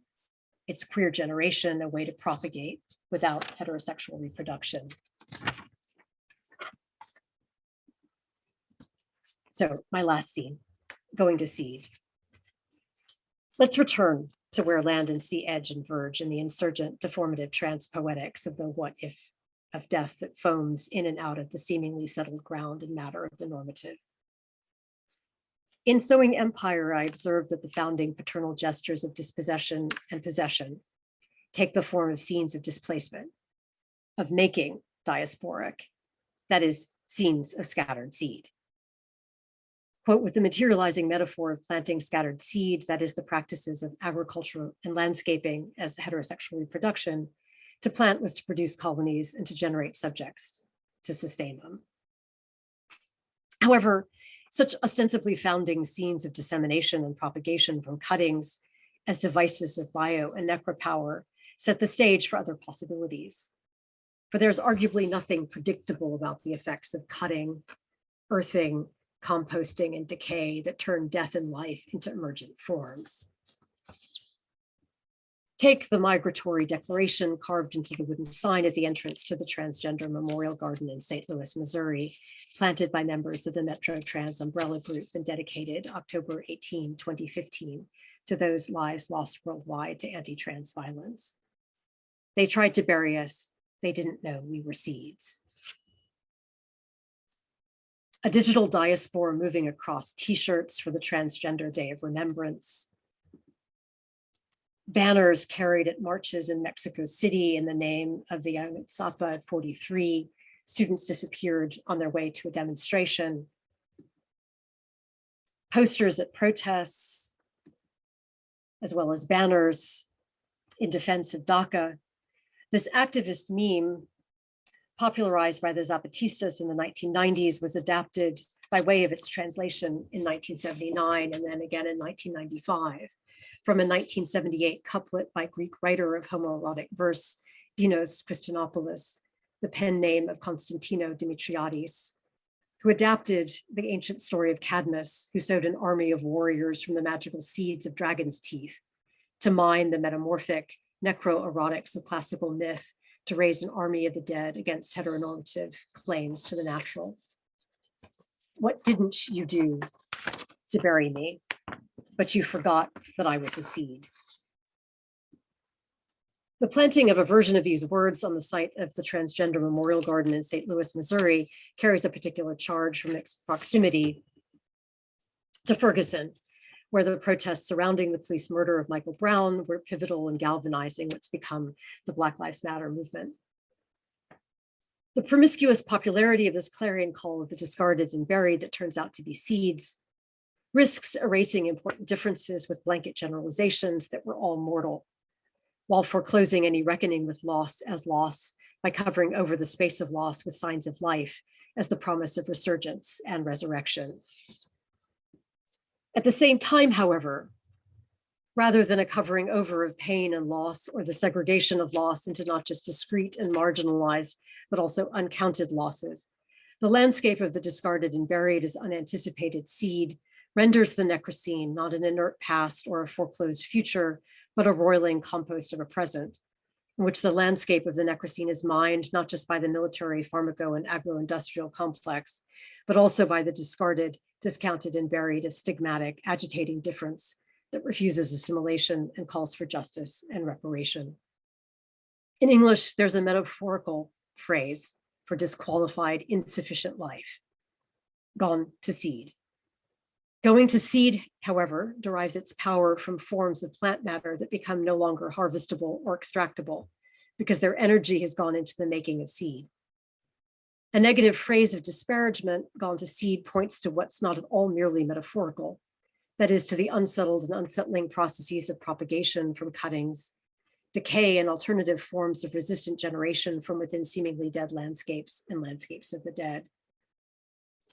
its queer generation a way to propagate without heterosexual reproduction. So my last scene, going to seed. Let's return to where land and sea edge and verge in the insurgent deformative transpoetics of the what if of death that foams in and out of the seemingly settled ground and matter of the normative. In Sowing Empire, I observed that the founding paternal gestures of dispossession and possession take the form of scenes of displacement, of making diasporic, that is, scenes of scattered seed. Quote, with the materializing metaphor of planting scattered seed, that is the practices of agriculture and landscaping as heterosexual reproduction, to plant was to produce colonies and to generate subjects to sustain them. However, such ostensibly founding scenes of dissemination and propagation from cuttings as devices of bio and necropower set the stage for other possibilities. For there's arguably nothing predictable about the effects of cutting, earthing, composting and decay that turn death and life into emergent forms. Take the migratory declaration carved into the wooden sign at the entrance to the Transgender Memorial Garden in St. Louis, Missouri, planted by members of the Metro Trans umbrella group and dedicated October 18, 2015, to those lives lost worldwide to anti-trans violence. They tried to bury us. They didn't know we were seeds. A digital diaspora moving across t-shirts for the Transgender Day of Remembrance. Banners carried at marches in Mexico City in the name of the Ayotzinapa at 43. Students disappeared on their way to a demonstration. Posters at protests, as well as banners in defense of DACA. This activist meme, popularized by the Zapatistas in the 1990s, was adapted by way of its translation in 1979 and then again in 1995 from a 1978 couplet by Greek writer of homoerotic verse, Dinos Christianopoulos, the pen name of Constantino Dimitriadis, who adapted the ancient story of Cadmus, who sowed an army of warriors from the magical seeds of dragon's teeth to mine the metamorphic necroerotics of classical myth to raise an army of the dead against heteronormative claims to the natural. What didn't you do to bury me? But you forgot that I was a seed. The planting of a version of these words on the site of the Transgender Memorial Garden in St. Louis, Missouri, carries a particular charge from its proximity to Ferguson, where the protests surrounding the police murder of Michael Brown were pivotal in galvanizing what's become the Black Lives Matter movement. The promiscuous popularity of this clarion call of the discarded and buried that turns out to be seeds risks erasing important differences with blanket generalizations that we're all mortal, while foreclosing any reckoning with loss as loss by covering over the space of loss with signs of life as the promise of resurgence and resurrection. At the same time, however, rather than a covering over of pain and loss or the segregation of loss into not just discrete and marginalized, but also uncounted losses, the landscape of the discarded and buried as unanticipated seed renders the Necrocene not an inert past or a foreclosed future, but a roiling compost of a present, in which the landscape of the Necrocene is mined not just by the military, pharmaco, and agro-industrial complex, but also by the discarded, discounted, and buried as stigmatic, agitating difference that refuses assimilation and calls for justice and reparation. In English, there's a metaphorical phrase for disqualified, insufficient life, gone to seed. Going to seed, however, derives its power from forms of plant matter that become no longer harvestable or extractable because their energy has gone into the making of seed. A negative phrase of disparagement, gone to seed, points to what's not at all merely metaphorical, that is, to the unsettled and unsettling processes of propagation from cuttings, decay, and alternative forms of resistant generation from within seemingly dead landscapes and landscapes of the dead.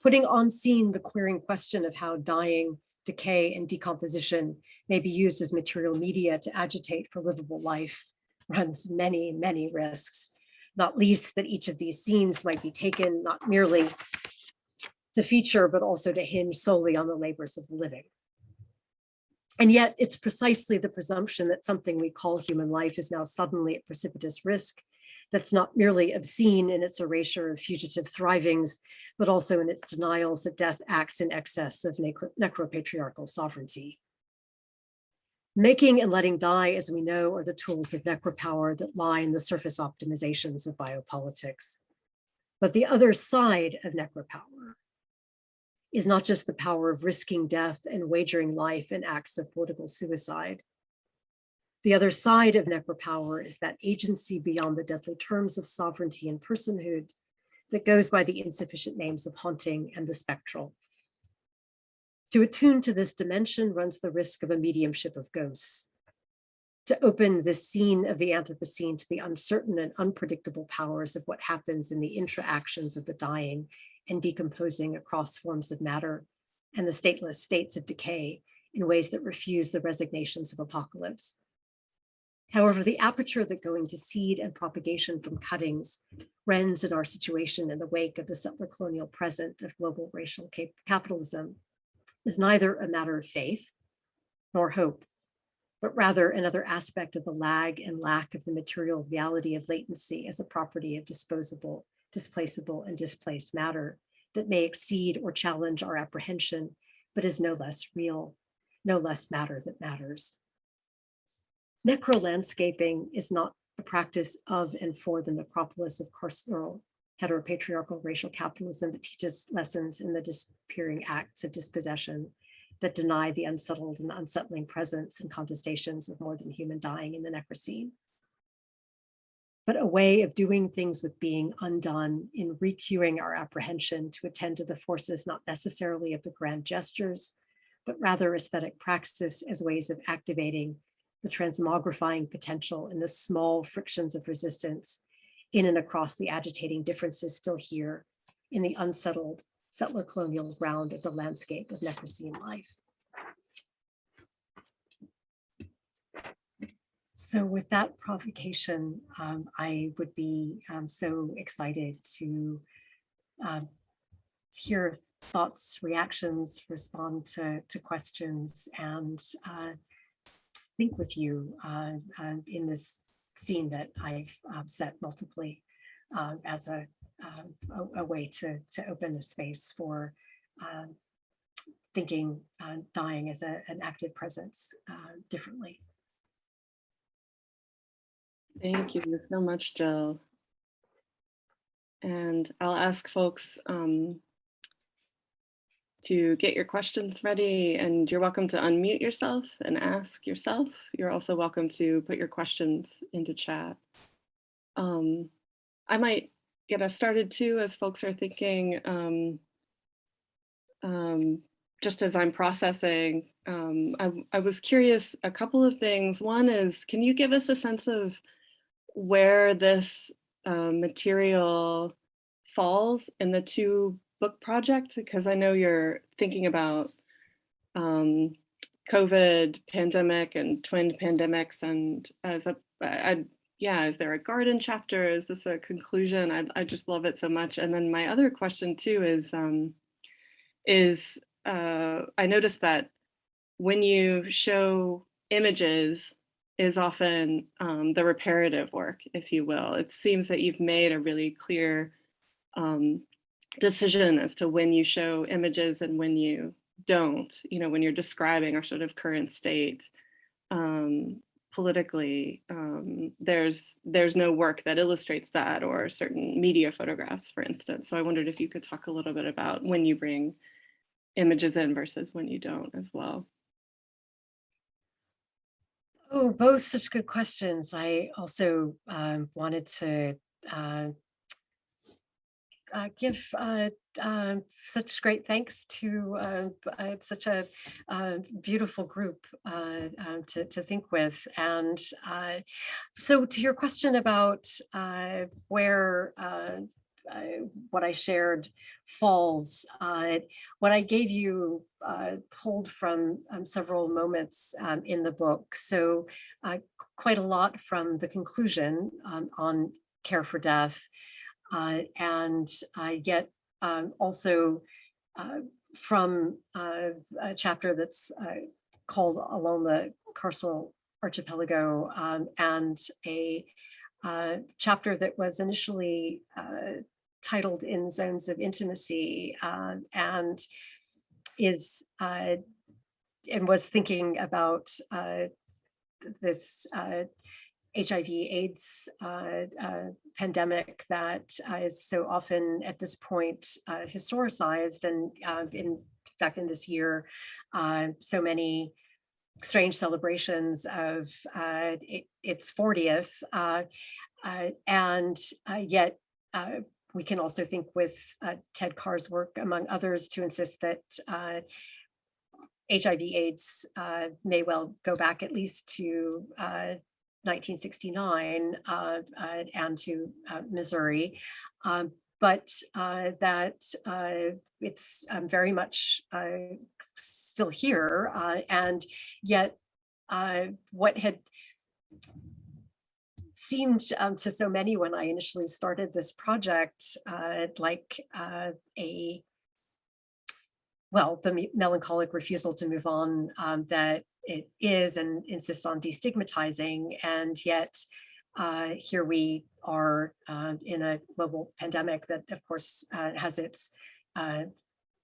Putting on scene the queering question of how dying, decay, and decomposition may be used as material media to agitate for livable life runs many, many risks, not least that each of these scenes might be taken not merely to feature, but also to hinge solely on the labors of the living. And yet it's precisely the presumption that something we call human life is now suddenly at precipitous risk that's not merely obscene in its erasure of fugitive thrivings, but also in its denials that death acts in excess of necropatriarchal sovereignty. Making and letting die, as we know, are the tools of necropower that lie in the surface optimizations of biopolitics. But the other side of necropower is not just the power of risking death and wagering life in acts of political suicide. The other side of necropower is that agency beyond the deadly terms of sovereignty and personhood that goes by the insufficient names of haunting and the spectral. To attune to this dimension runs the risk of a mediumship of ghosts. To open this scene of the Anthropocene to the uncertain and unpredictable powers of what happens in the intra-actions of the dying and decomposing across forms of matter and the stateless states of decay in ways that refuse the resignations of apocalypse. However, the aperture that going to seed and propagation from cuttings rends in our situation in the wake of the settler colonial present of global racial capitalism is neither a matter of faith nor hope, but rather another aspect of the lag and lack of the material reality of latency as a property of disposable, displaceable, and displaced matter that may exceed or challenge our apprehension, but is no less real, no less matter that matters. Necrolandscaping is not a practice of and for the necropolis of carceral heteropatriarchal racial capitalism that teaches lessons in the disappearing acts of dispossession that deny the unsettled and unsettling presence and contestations of more than human dying in the Necrocene, but a way of doing things with being undone in recueing our apprehension to attend to the forces not necessarily of the grand gestures, but rather aesthetic praxis as ways of activating the transmogrifying potential in the small frictions of resistance in and across the agitating differences still here in the unsettled settler colonial ground of the landscape of Necrocene life. So with that provocation, I would be so excited to hear thoughts, reactions, respond to questions, and think with you in this scene that I've set multiply as a way to open a space for thinking dying as an active presence differently. Thank you so much, Jill. And I'll ask folks to get your questions ready, and you're welcome to unmute yourself and ask yourself. You're also welcome to put your questions into chat. I might get us started too as folks are thinking, just as I'm processing. I was curious, a couple of things. One is, can you give us a sense of where this material falls in the two book project? Because I know you're thinking about COVID pandemic and twin pandemics, and as a, yeah, is there a garden chapter? Is this a conclusion? I just love it so much. And then my other question too is I noticed that when you show images is often the reparative work, if you will. It seems that you've made a really clear decision as to when you show images and when you don't, when you're describing our sort of current state politically. There's no work that illustrates that, or certain media photographs, for instance. So I wondered if you could talk a little bit about when you bring images in versus when you don't as well. Oh, both such good questions. I also wanted to give such great thanks to such a beautiful group to think with. And so to your question about where what I shared falls, what I gave you pulled from several moments in the book. So quite a lot from the conclusion on care for death, and yet also from a chapter that's called Along the Carceral Archipelago, and a chapter that was initially titled In Zones of Intimacy, and is and was thinking about this HIV/AIDS pandemic that is so often at this point historicized, and in fact in this year so many strange celebrations of its 40th, and yet we can also think with Ted Carr's work, among others, to insist that HIV/AIDS may well go back at least to 1969 and to Missouri, but that it's very much still here, and yet what had seemed to so many when I initially started this project like the melancholic refusal to move on that it is and insists on destigmatizing. And yet here we are in a global pandemic that, of course, has its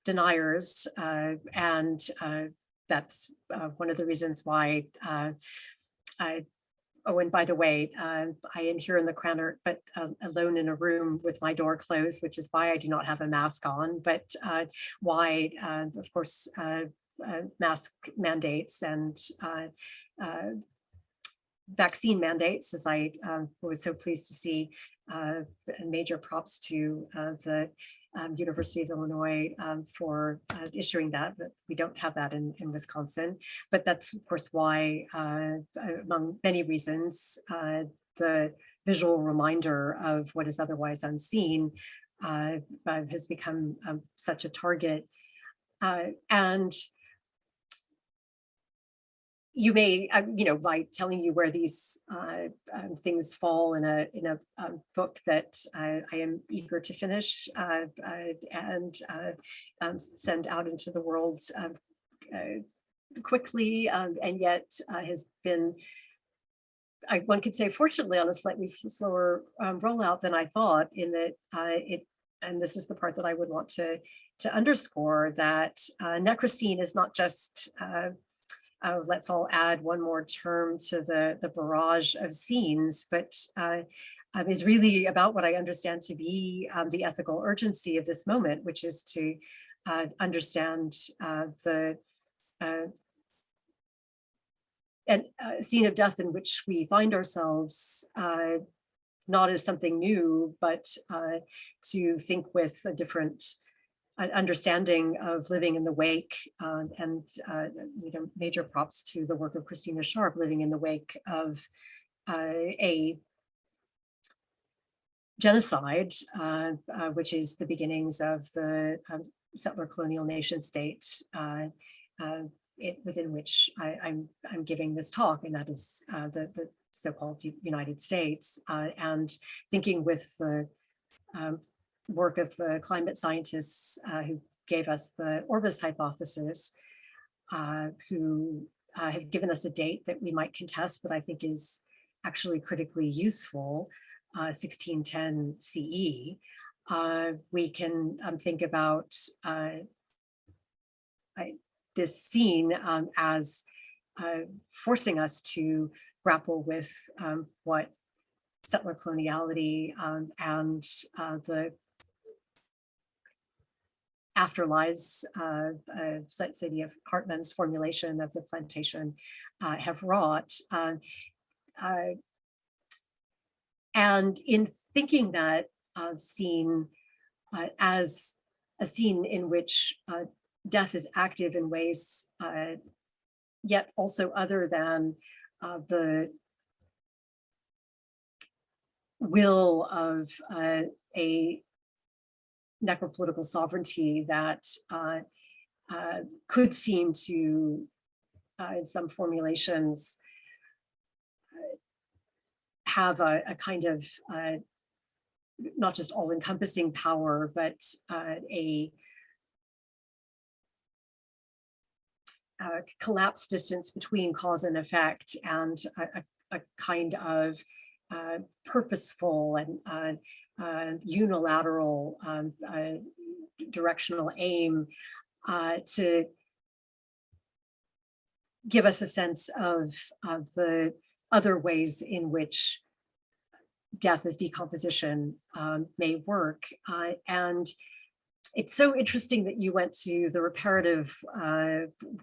deniers. And that's one of the reasons why oh, and by the way, I am here in the Krannert, but alone in a room with my door closed, which is why I do not have a mask on, but why, of course, mask mandates and vaccine mandates, as I was so pleased to see. Major props to the University of Illinois for issuing that, but we don't have that in Wisconsin. But that's, of course, why, among many reasons, the visual reminder of what is otherwise unseen has become such a target. And you may, by telling you where these things fall in a book that I am eager to finish and send out into the world quickly, and yet has been, one could say, fortunately, on a slightly slower rollout than I thought. In that and this is the part that I would want to underscore, that Necrocene is not just let's all add one more term to the barrage of scenes, but is really about what I understand to be the ethical urgency of this moment, which is to understand the scene of death in which we find ourselves, not as something new, but to think with a different understanding of living in the wake, and major props to the work of Christina Sharp, living in the wake of a genocide, which is the beginnings of the settler colonial nation state within which I'm giving this talk, and that is the so-called United States, and thinking with the work of the climate scientists who gave us the Orbis hypothesis, who have given us a date that we might contest, but I think is actually critically useful, 1610 CE. We can think about this scene as forcing us to grapple with what settler coloniality and the afterlives, Sadie of Hartman's formulation of the plantation have wrought. And in thinking that scene as a scene in which death is active in ways yet also other than the will of a necropolitical sovereignty that could seem to, in some formulations, have a kind of not just all-encompassing power, but a collapsed distance between cause and effect, and a kind of purposeful and unilateral directional aim to give us a sense of the other ways in which death as decomposition may work. And it's so interesting that you went to the reparative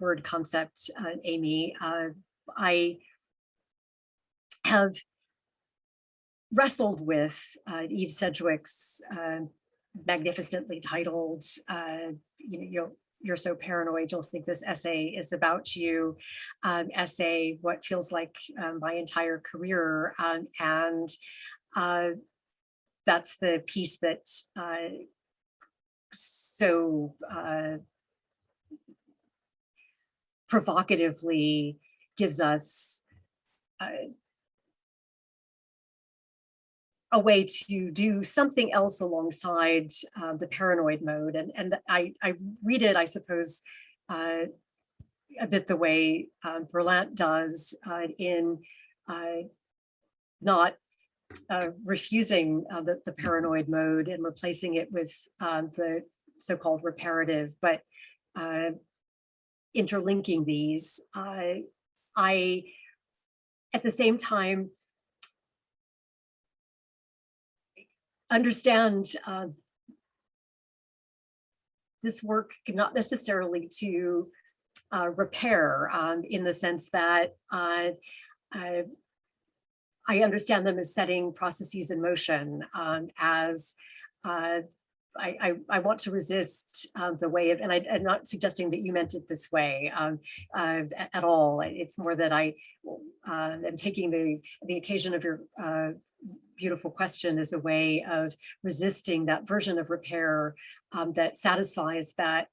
word concept, Amy. I have wrestled with Eve Sedgwick's magnificently titled, You're So Paranoid, You'll Think This Essay Is About You, essay, what feels like my entire career. And that's the piece that so provocatively gives us a way to do something else alongside the paranoid mode. And I read it, I suppose, a bit the way Berlant does in not refusing the paranoid mode and replacing it with the so-called reparative, but interlinking these. I, at the same time, understand this work not necessarily to repair in the sense that I understand them as setting processes in motion, as I want to resist the way of, and I'm not suggesting that you meant it this way at all. It's more that I am taking the occasion of your beautiful question as a way of resisting that version of repair that satisfies that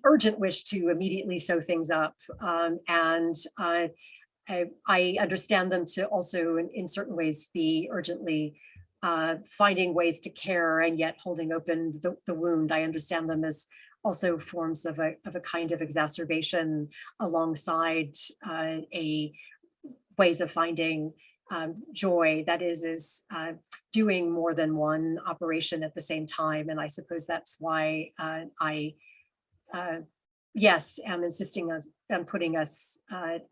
urgent wish to immediately sew things up. And I understand them to also in certain ways be urgently finding ways to care and yet holding open the wound. I understand them as also forms of a kind of exacerbation alongside a ways of finding joy, that is doing more than one operation at the same time. And I suppose that's why I yes, am insisting on putting us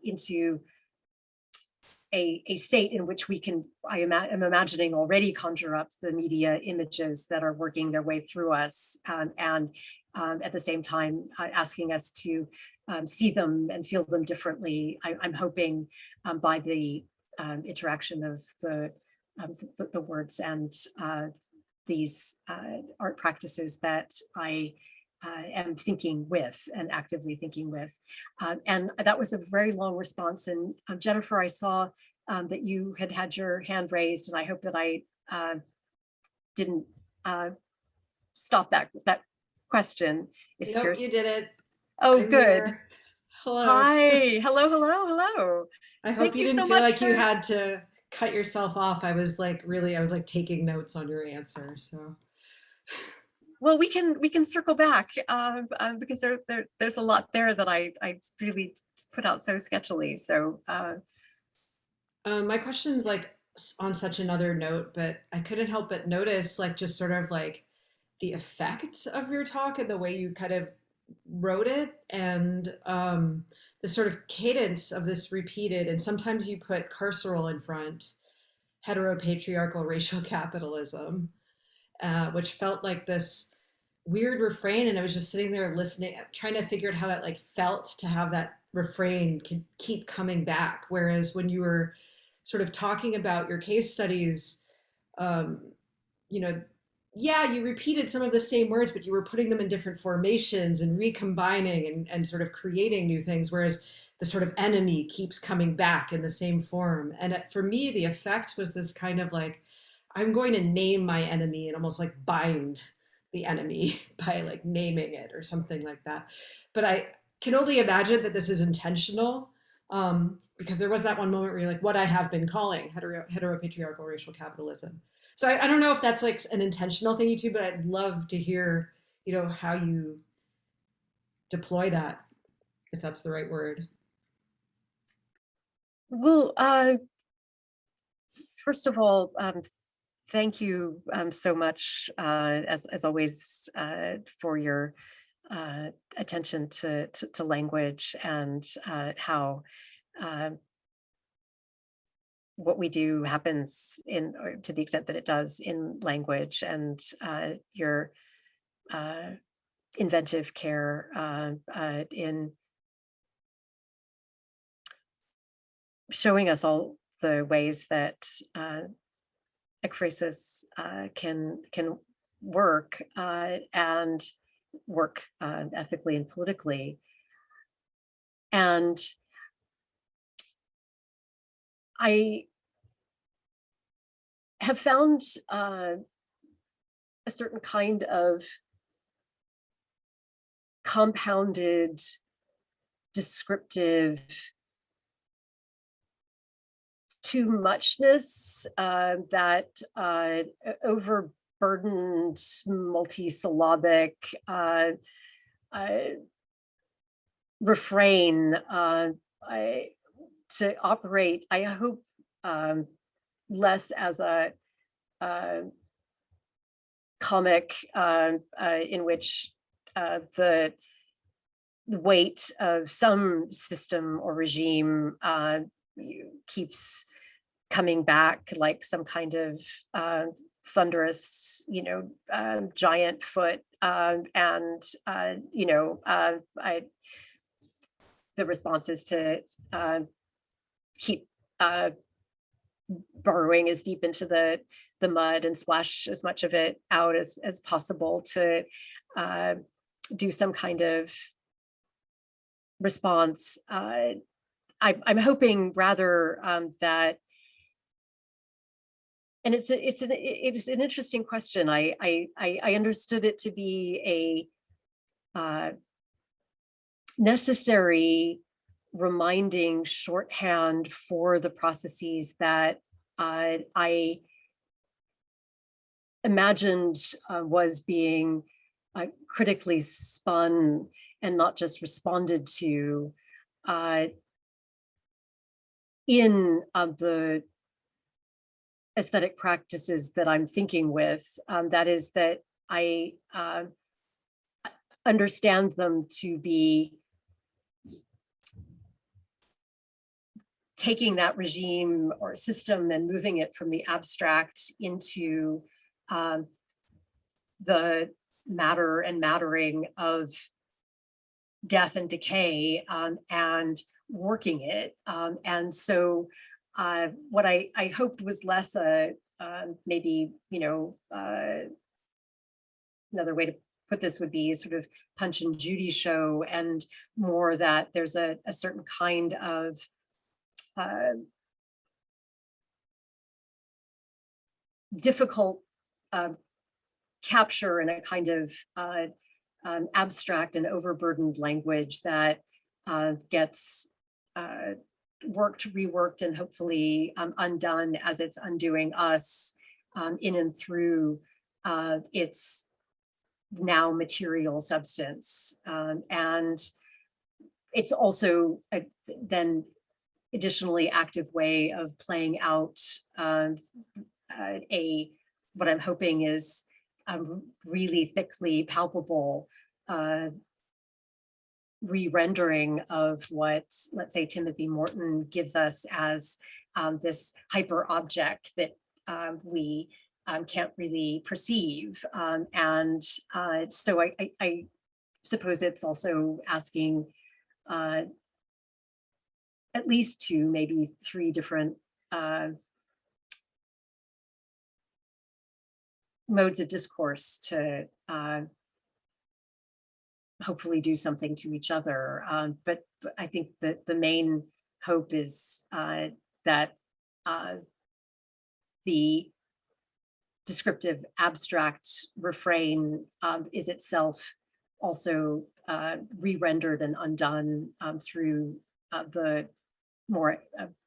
into a state in which we can, am imagining already, conjure up the media images that are working their way through us, and at the same time asking us to see them and feel them differently. I'm hoping by the interaction of the words and these art practices that I am thinking with and actively thinking with. And that was a very long response. And Jennifer, I saw that you had your hand raised, and I hope that I didn't stop that question. If nope, you did it. Oh, I'm good. Here. Hello. Hi. Hello. I hope Thank you you didn't so feel much like you had to cut yourself off. I was like taking notes on your answer. So. Well, we can circle back because there's a lot there that I really put out so sketchily. So my question's like on such another note, but I couldn't help but notice like just sort of like the effect of your talk and the way you kind of wrote it, and the sort of cadence of this repeated, and sometimes you put carceral in front, heteropatriarchal racial capitalism, which felt like this weird refrain. And I was just sitting there listening, trying to figure out how that like felt to have that refrain keep coming back. Whereas when you were sort of talking about your case studies, you know, yeah, you repeated some of the same words, but you were putting them in different formations and recombining and sort of creating new things. Whereas the sort of enemy keeps coming back in the same form. And for me, the effect was this kind of like, I'm going to name my enemy and almost like bind the enemy by like naming it or something like that. But I can only imagine that this is intentional, because there was that one moment where you're like, what I have been calling heteropatriarchal racial capitalism. So I don't know if that's like an intentional thing you do, but I'd love to hear, you know, how you deploy that, if that's the right word. well, first of all, thank you so much, as always, for your attention to language and how what we do happens in, or to the extent that it does, in language, and your inventive care in showing us all the ways that ekphrasis can work and work ethically and politically. And I have found a certain kind of compounded, descriptive too muchness, that overburdened multisyllabic refrain to operate, I hope, less as a comic in which the weight of some system or regime keeps coming back like some kind of thunderous, giant foot, and the response is to keep burrowing as deep into the mud and splash as much of it out as possible to do some kind of response. I'm hoping rather that, and it's an interesting question. I understood it to be a necessary reminding shorthand for the processes that I imagined was being critically spun and not just responded to in the aesthetic practices that I'm thinking with. That is that I understand them to be taking that regime or system and moving it from the abstract into the matter and mattering of death and decay, and working it. And so what I hoped was less maybe, another way to put this would be sort of Punch and Judy show, and more that there's a certain kind of difficult capture in a kind of abstract and overburdened language that gets worked, reworked, and hopefully undone as it's undoing us in and through its now material substance. And it's also then additionally active way of playing out what I'm hoping is really thickly palpable re-rendering of what, let's say, Timothy Morton gives us as this hyper object that we can't really perceive. And so I suppose it's also asking at least two, maybe three different modes of discourse to hopefully do something to each other. But I think that the main hope is that the descriptive abstract refrain is itself also re-rendered and undone through the more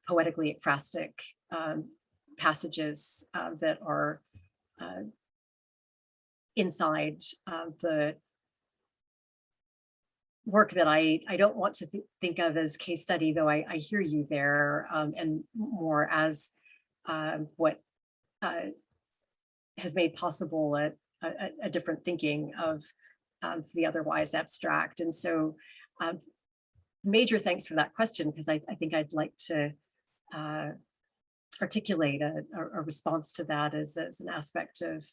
poetically ekphrastic passages that are inside the work that I don't want to think of as case study, though I hear you there, and more as what has made possible a different thinking of the otherwise abstract. And so major thanks for that question, because I think I'd like to articulate a response to that as an aspect of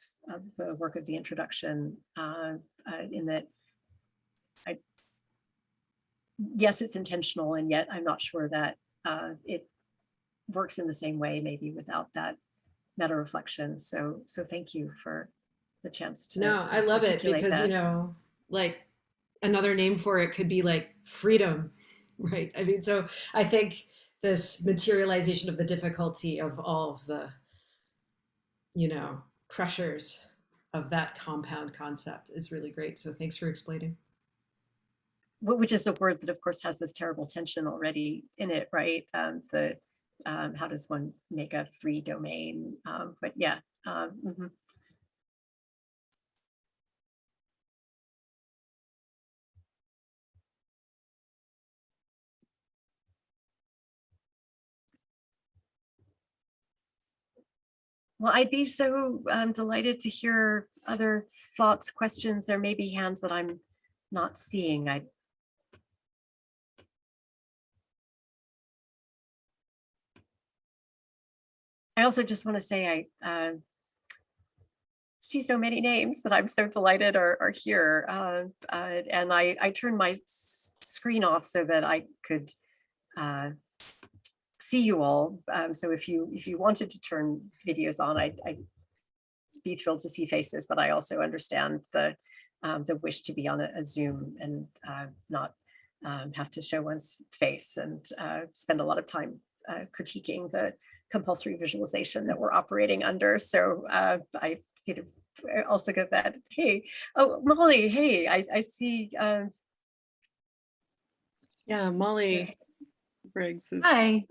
the work of the introduction, in that yes, it's intentional, and yet I'm not sure that it works in the same way, maybe without that meta reflection. So thank you for the chance to. No, I love it because that. Like another name for it could be like freedom, right? I mean, so I think this materialization of the difficulty of all of the, pressures of that compound concept is really great. So thanks for explaining. Which is a word that, of course, has this terrible tension already in it, right? The how does one make a free domain? But yeah. Mhm. Well, I'd be so delighted to hear other thoughts, questions. There may be hands that I'm not seeing. I also just want to say I see so many names that I'm so delighted are here. And I turned my screen off so that I could see you all. So if you wanted to turn videos on, I'd be thrilled to see faces, but I also understand the wish to be on a Zoom and not have to show one's face and spend a lot of time critiquing the compulsory visualization that we're operating under. So I also get that. Hey, oh, Molly, hey, I see. Yeah, Molly Briggs is Hi.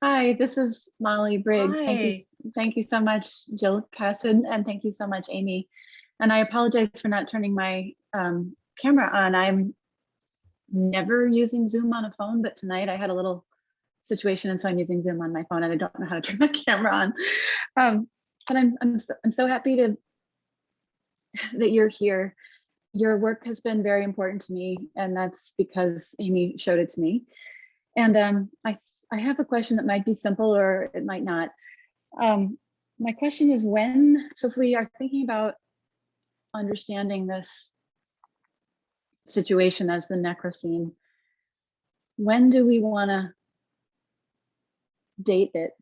Hi, this is Molly Briggs. Hi. Thank you so much, Jill Casid, and thank you so much, Amy. And I apologize for not turning my camera on. I'm never using Zoom on a phone, but tonight I had a little situation, and so I'm using Zoom on my phone, and I don't know how to turn my camera on. But I'm so happy that you're here. Your work has been very important to me, and that's because Amy showed it to me. And I have a question that might be simple or it might not. My question is so if we are thinking about understanding this situation as the Necrocene, when do we want to date it?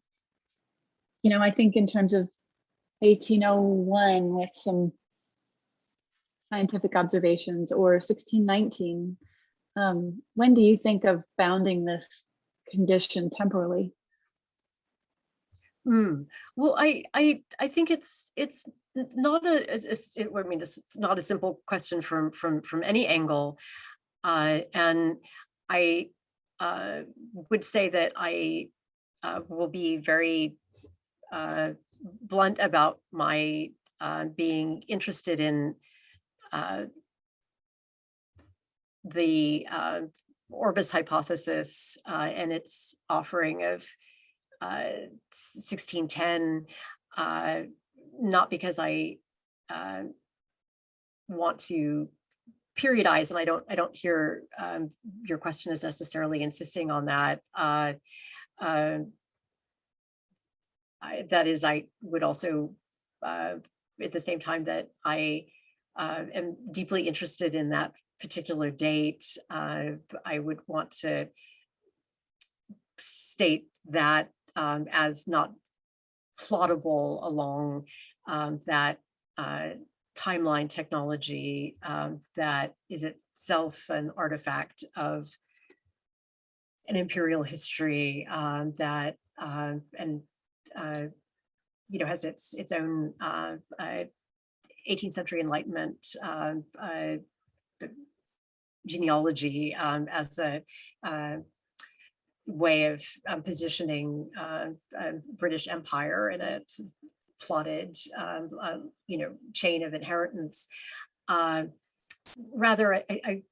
You know, I think in terms of 1801 with some scientific observations, or 1619. When do you think of bounding this condition temporally? Well, I think it's not I mean, it's not a simple question from any angle, and I would say that I will be very blunt about my being interested in the Orbis hypothesis and its offering of 1610, not because I want to periodize, and I don't hear your question as necessarily insisting on that. That is, I would also, at the same time that I am deeply interested in that particular date, I would want to state that as not plottable along that timeline technology that is itself an artifact of an imperial history that and has its own 18th century Enlightenment genealogy as a way of positioning British Empire in a plotted, chain of inheritance. Rather, I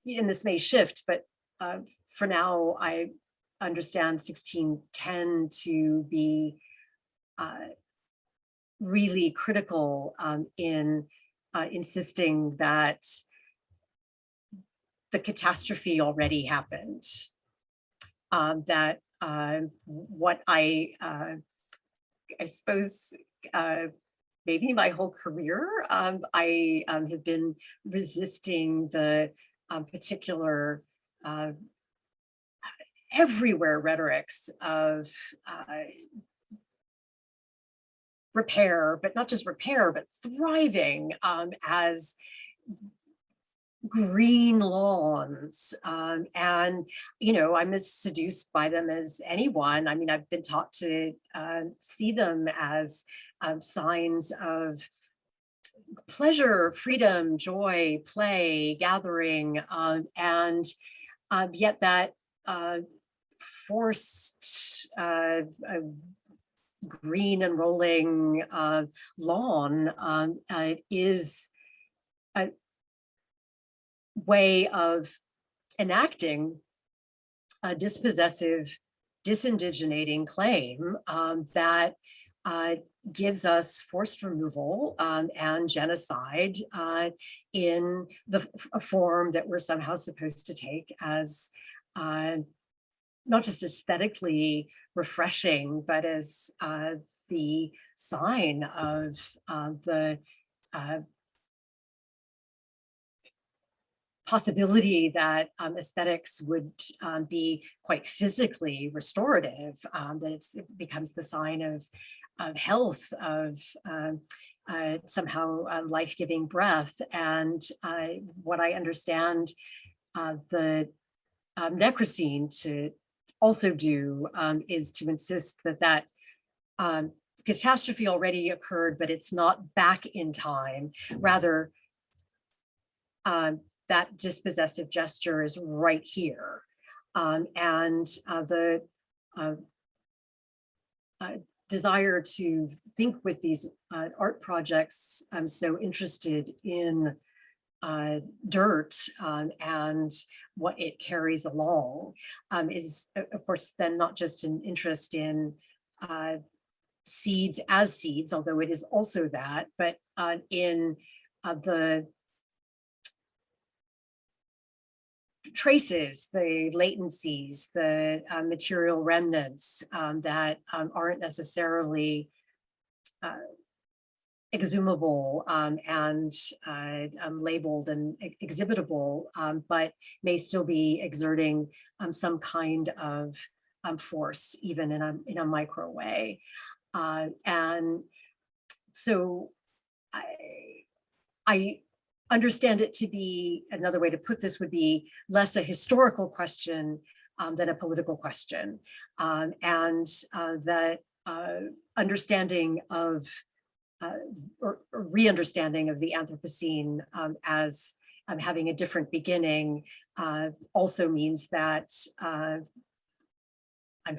and this may shift, but for now, I understand 1610 to be really critical in insisting that the catastrophe already happened. That what I suppose maybe my whole career, I have been resisting the particular everywhere rhetorics of repair, but not just repair, but thriving as green lawns. And, I'm as seduced by them as anyone. I mean, I've been taught to see them as signs of pleasure, freedom, joy, play, gathering, and yet that forced green and rolling lawn is a way of enacting a dispossessive, disindiginating claim that gives us forced removal and genocide in a form that we're somehow supposed to take as not just aesthetically refreshing, but as the sign of the possibility that aesthetics would be quite physically restorative, that it becomes the sign of health, of somehow life-giving breath. And what I understand the Necrocene to also do is to insist that catastrophe already occurred, but it's not back in time. Rather, that dispossessive gesture is right here. And the desire to think with these art projects, I'm so interested in dirt and what it carries along is, of course, then not just an interest in seeds as seeds, although it is also that, but in the traces, the latencies, the material remnants that aren't necessarily exhumable and labeled and exhibitable, but may still be exerting some kind of force, even in a micro way. And so I understand it to be, another way to put this would be less a historical question than a political question. And that understanding of or re-understanding of the Anthropocene as having a different beginning also means that I'm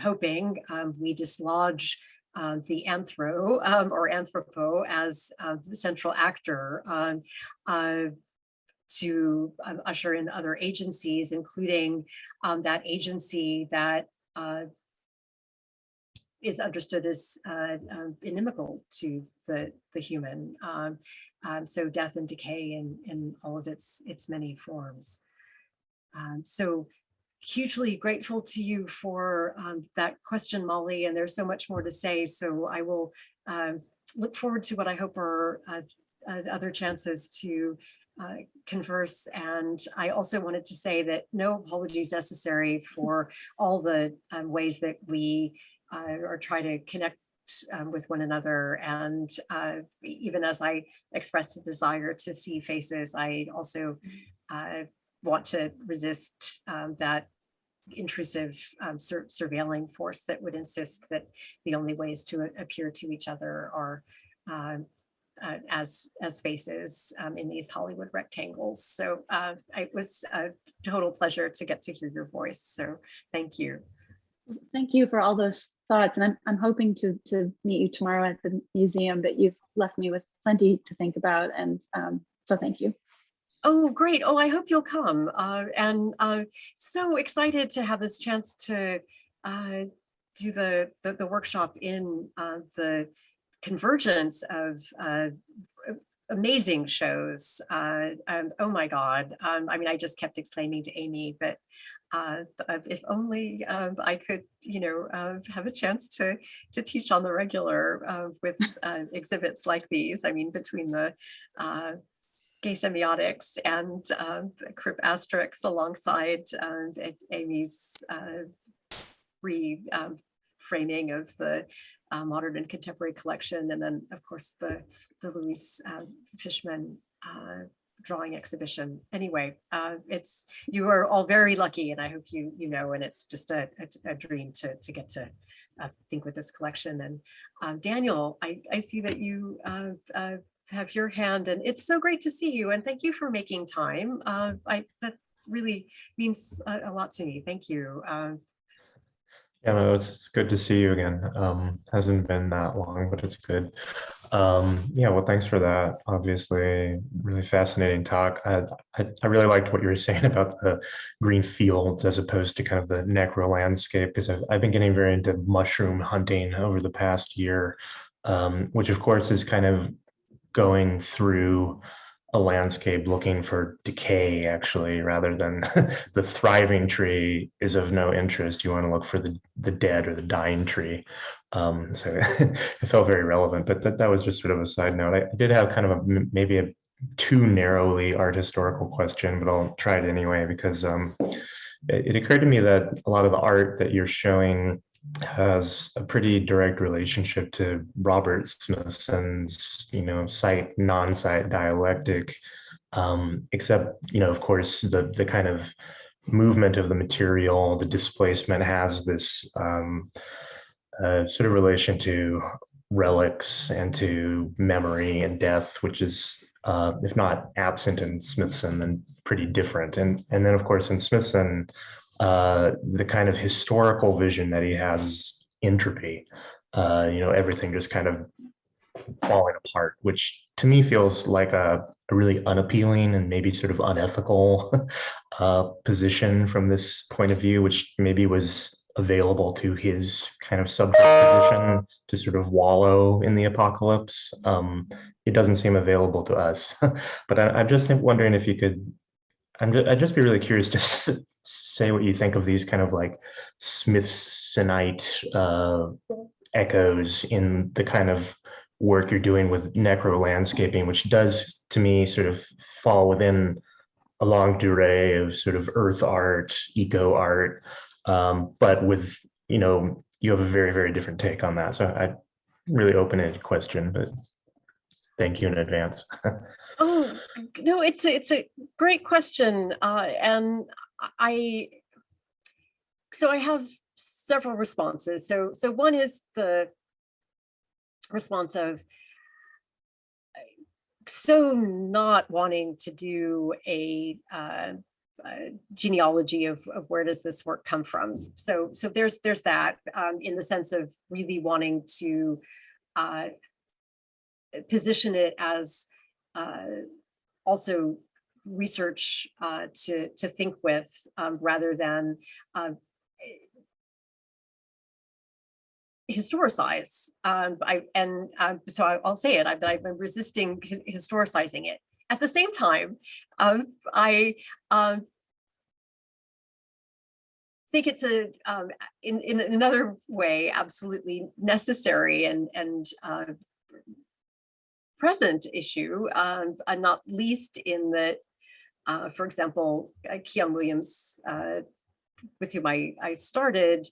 hoping we dislodge the anthro or anthropo as the central actor to usher in other agencies, including that agency that is understood as inimical to the human. So death and decay in all of its many forms. So hugely grateful to you for that question, Molly, and there's so much more to say. So I will look forward to what I hope are other chances to converse. And I also wanted to say that no apologies necessary for all the ways that we or try to connect with one another. And even as I expressed a desire to see faces, I also want to resist that intrusive surveilling force that would insist that the only ways to appear to each other are as faces in these Hollywood rectangles. So it was a total pleasure to get to hear your voice. So thank you. Thank you for all those thoughts. And I'm hoping to meet you tomorrow at the museum, but you've left me with plenty to think about. And so thank you. Oh, great. Oh, I hope you'll come. And so excited to have this chance to do the workshop in the convergence of amazing shows. Oh my God. I mean, I just kept exclaiming to Amy that if only I could, have a chance to teach on the regular with exhibits like these. I mean, between the gay semiotics and crib asterisks alongside Amy's reframing of the modern and contemporary collection, and then of course the Louise Fishman drawing exhibition. Anyway, you are all very lucky, and I hope you know, and it's just a dream to get to think with this collection. And Daniel, I see that you have your hand, and it's so great to see you, and thank you for making time. That really means a lot to me. Thank you. Yeah, no, it's good to see you again. Hasn't been that long, but it's good. Yeah, well, thanks for that. Obviously, really fascinating talk. I really liked what you were saying about the green fields as opposed to kind of the necro landscape, because I've been getting very into mushroom hunting over the past year, which of course is kind of going through a landscape looking for decay, actually, rather than the thriving tree is of no interest. You want to look for the dead or the dying tree. So it felt very relevant, but that was just sort of a side note. I did have kind of maybe a too narrowly art historical question, but I'll try it anyway, because it occurred to me that a lot of the art that you're showing has a pretty direct relationship to Robert Smithson's, site non-site dialectic, except, of course, the kind of movement of the material, the displacement has this sort of relation to relics and to memory and death, which is, if not absent in Smithson, then pretty different. And then, of course, in Smithson, the kind of historical vision that he has is entropy. Everything just kind of falling apart, which to me feels like a really unappealing and maybe sort of unethical position from this point of view, which maybe was available to his kind of subject position to sort of wallow in the apocalypse. It doesn't seem available to us. But I'm just wondering if you could, I'd just be really curious to say what you think of these kind of like Smithsonite echoes in the kind of work you're doing with Necrolandscaping, which does to me sort of fall within a long durée of sort of earth art, eco art, but with, you have a very, very different take on that. So I really open-ended question, but thank you in advance. Oh, no, it's a great question. And I have several responses. So one is the response of so not wanting to do a genealogy of where does this work come from. So there's that, in the sense of really wanting to position it as also research to think with, rather than historicize. So I'll say it, I've been resisting historicizing it. At the same time, I think it's in another way absolutely necessary and present issue, and not least in that, for example, Keon Williams, with whom I started,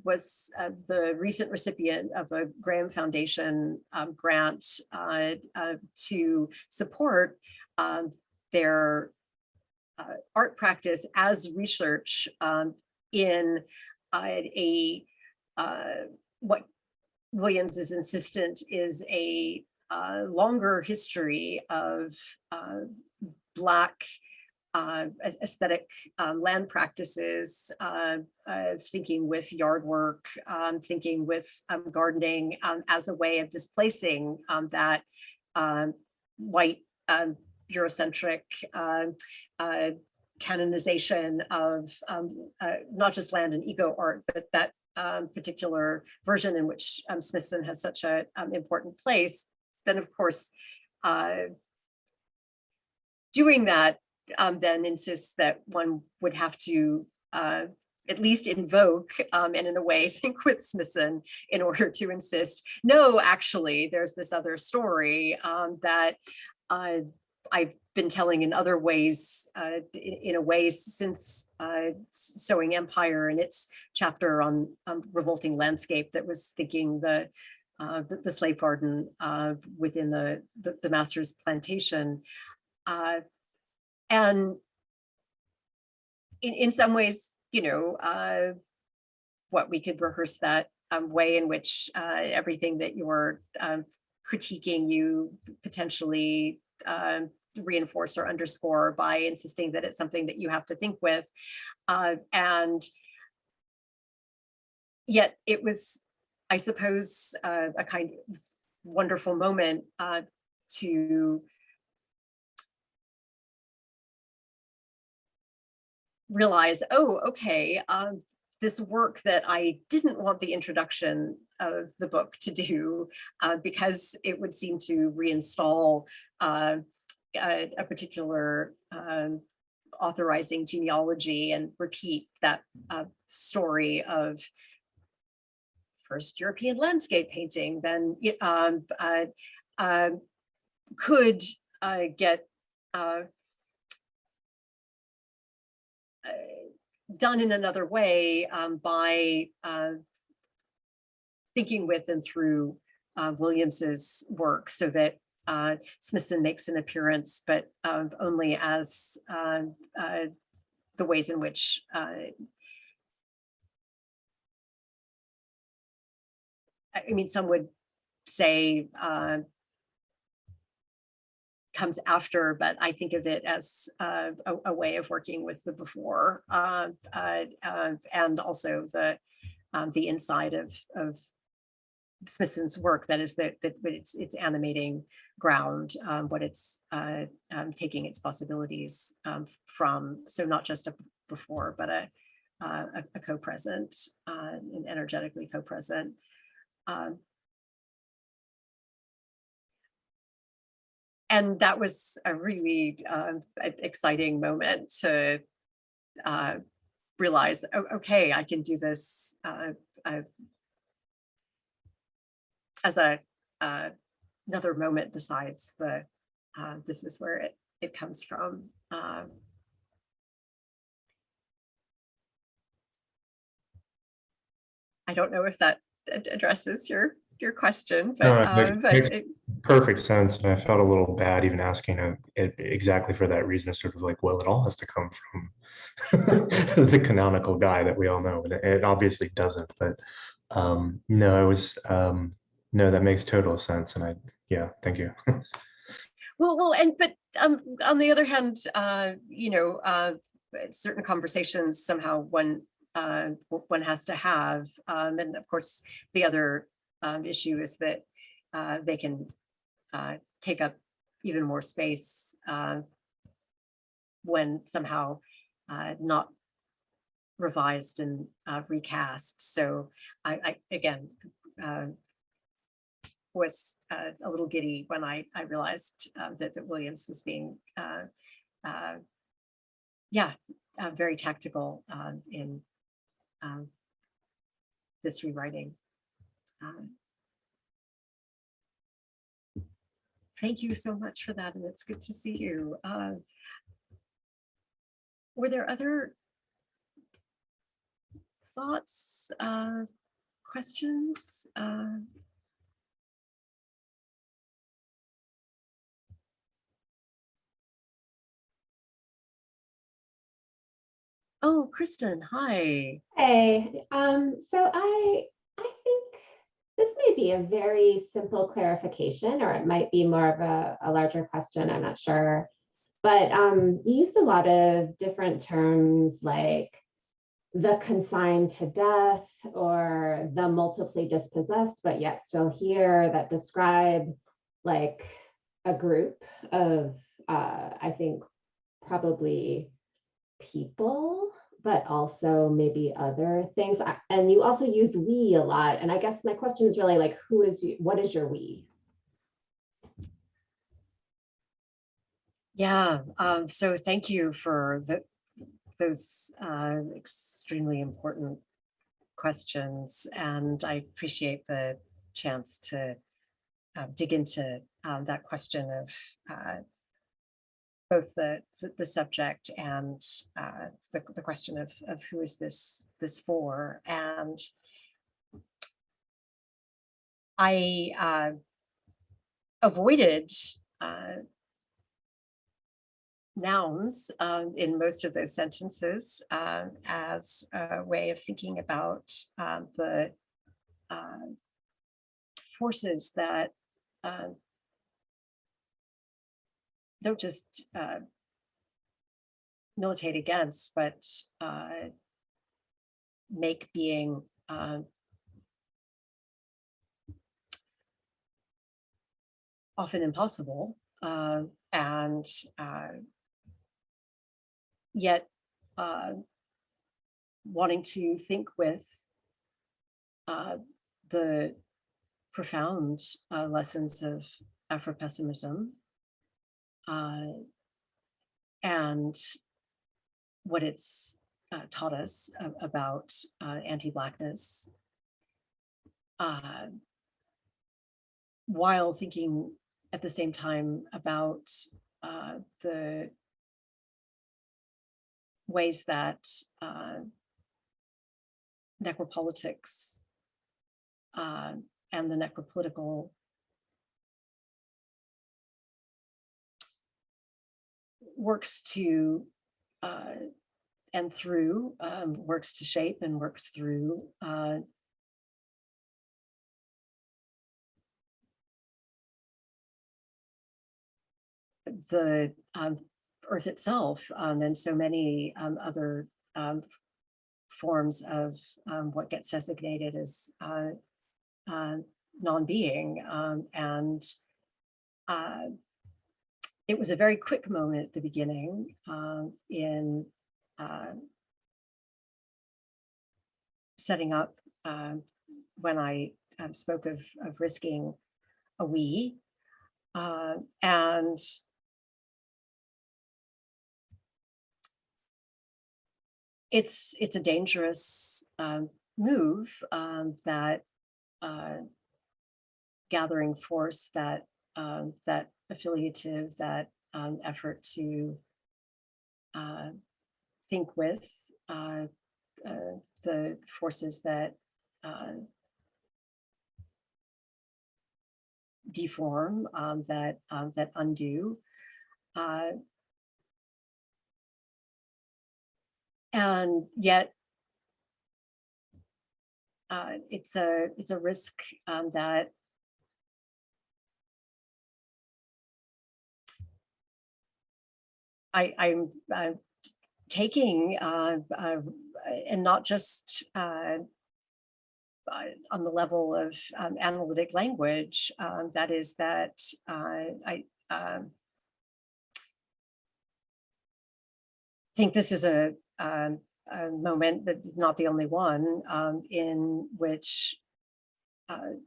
was the recent recipient of a Graham Foundation grant to support their art practice as research in what Williams is insistent is a longer history of Black aesthetic land practices, thinking with yard work, thinking with gardening as a way of displacing that white Eurocentric canonization of not just land and ego art, but that particular version in which Smithson has such an important place. Then, of course, doing that then insists that one would have to at least invoke and in a way think with Smithson in order to insist, no, actually, there's this other story that I've been telling in other ways, in a way since Sowing Empire and its chapter on revolting landscape that was thinking the slave pardon within the master's plantation. And in some ways, what we could rehearse that way in which everything that you're critiquing, you potentially reinforce or underscore by insisting that it's something that you have to think with. And yet it was, I suppose, a kind of wonderful moment to realize, oh, okay, this work that I didn't want the introduction of the book to do, because it would seem to reinstall a particular authorizing genealogy and repeat that story of first European landscape painting, then could get done in another way by thinking with and through Williams's work, so that Smithson makes an appearance, but only as the ways in which I mean, some would say comes after, but I think of it as a way of working with the before, and also the inside of Smithson's work. That is that it's animating ground, what it's taking its possibilities from. So not just a before, but a co-present, an energetically co-present. And that was a really exciting moment to realize, oh, okay, I can do this as another moment besides the this is where it comes from. I don't know if that addresses your question, but, No, it makes perfect sense, and I felt a little bad even asking it exactly for that reason. It's sort of like, well, it all has to come from the canonical guy that we all know, and it obviously doesn't. But no, it was no, that makes total sense, and yeah, thank you. But on the other hand, you know, certain conversations somehow one has to have, and of course the other issue is that they can take up even more space when somehow not revised and recast. So I again was a little giddy when I realized that Williams was being very tactical in this rewriting. Thank you so much for that, and it's good to see you. Were there other thoughts, questions? Oh, Kristen, hi. Hey, so I think this may be a very simple clarification, or it might be more of a larger question, I'm not sure. But you used a lot of different terms like the consigned to death or the multiply dispossessed, but yet still here, that describe like a group of, I think, probably people, but also maybe other things. And you also used we a lot. And I guess my question is really like, who is you? What is your we? Yeah, so thank you for those extremely important questions. And I appreciate the chance to dig into that question of both the subject and the question of who is this for. And I avoided nouns in most of those sentences as a way of thinking about the forces that don't just militate against, but make being often impossible, and yet wanting to think with the profound lessons of Afro-pessimism and what it's taught us about anti-Blackness, while thinking at the same time about the ways that necropolitics and the necropolitical works to and through, works to shape and works through the earth itself, and so many other forms of what gets designated as non-being. And it was a very quick moment at the beginning in setting up when I spoke of risking a we, and it's a dangerous move, that gathering force, that that affiliative, that effort to think with the forces that deform, that undo, and yet it's a risk that I'm taking, and not just on the level of analytic language. That is that I think this is a moment, but not the only one, in which at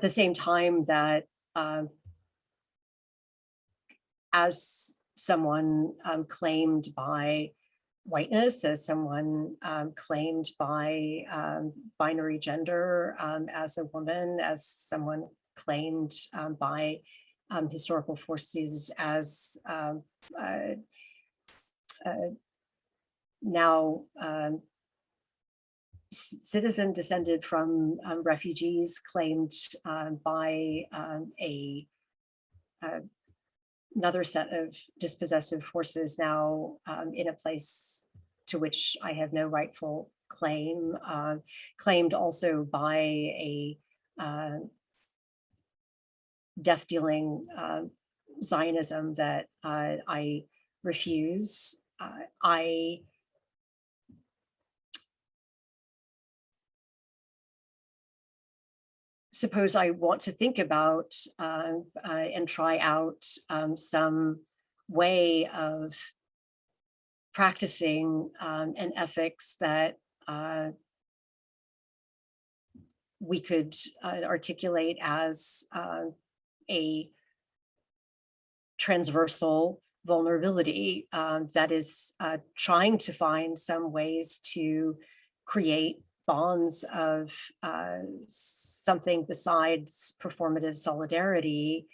the same time that as someone claimed by whiteness, as someone claimed by binary gender, as a woman, as someone claimed by historical forces as now citizen descended from refugees, claimed by another set of dispossessive forces, now in a place to which I have no rightful claim, claimed also by a death-dealing Zionism that I refuse. I suppose I want to think about and try out some way of practicing an ethics that we could articulate as a transversal vulnerability that is trying to find some ways to create bonds of something besides performative solidarity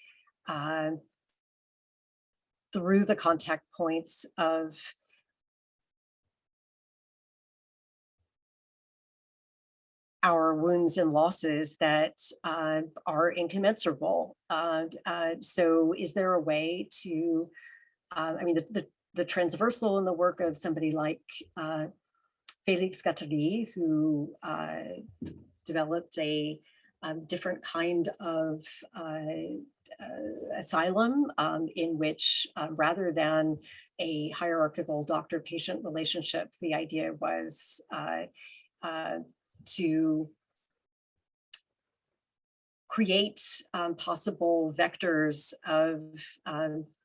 through the contact points of our wounds and losses that are incommensurable. So is there a way to, I mean, the transversal in the work of somebody like Felix Guattari, who developed a different kind of asylum in which rather than a hierarchical doctor-patient relationship, the idea was to create possible vectors of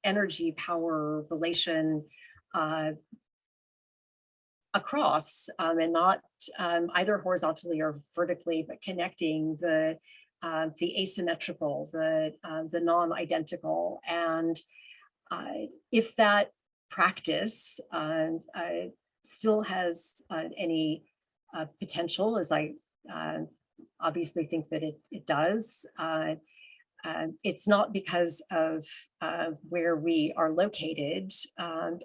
energy, power, relation across, and not either horizontally or vertically, but connecting the asymmetrical, the non-identical. And if that practice still has any potential, as I obviously think that it does, it's not because of where we are located.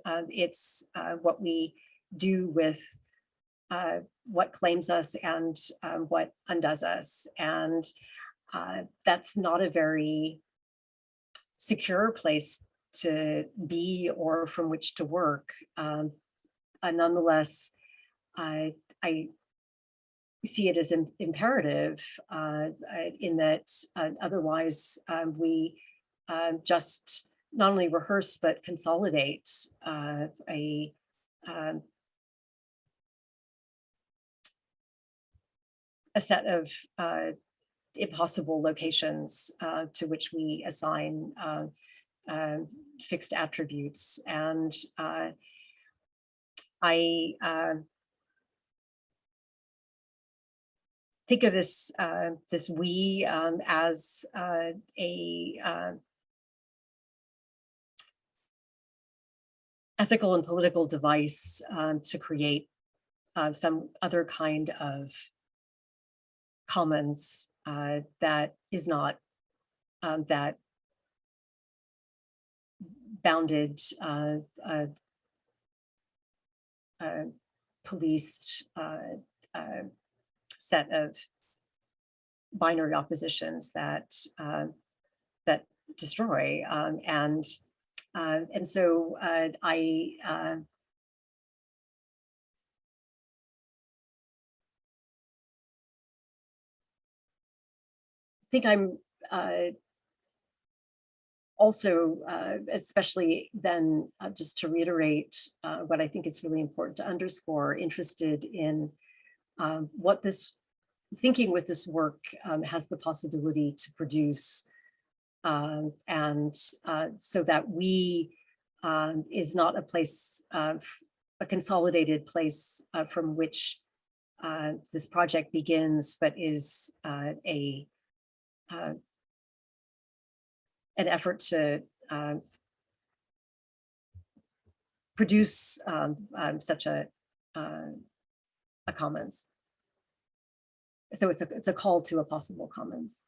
It's what we do with what claims us and what undoes us. And that's not a very secure place to be or from which to work. Nonetheless, I see it as imperative in that otherwise we just not only rehearse but consolidate a set of impossible locations to which we assign fixed attributes. And I think of this this we as a ethical and political device to create some other kind of commons that is not that bounded, policed set of binary oppositions that that destroy, and so I think I'm also, especially then, just to reiterate what I think is really important to underscore, interested in what this thinking with this work has the possibility to produce, and so that we is not a place of a consolidated place from which this project begins, but is an effort to produce such a commons. So it's a call to a possible commons.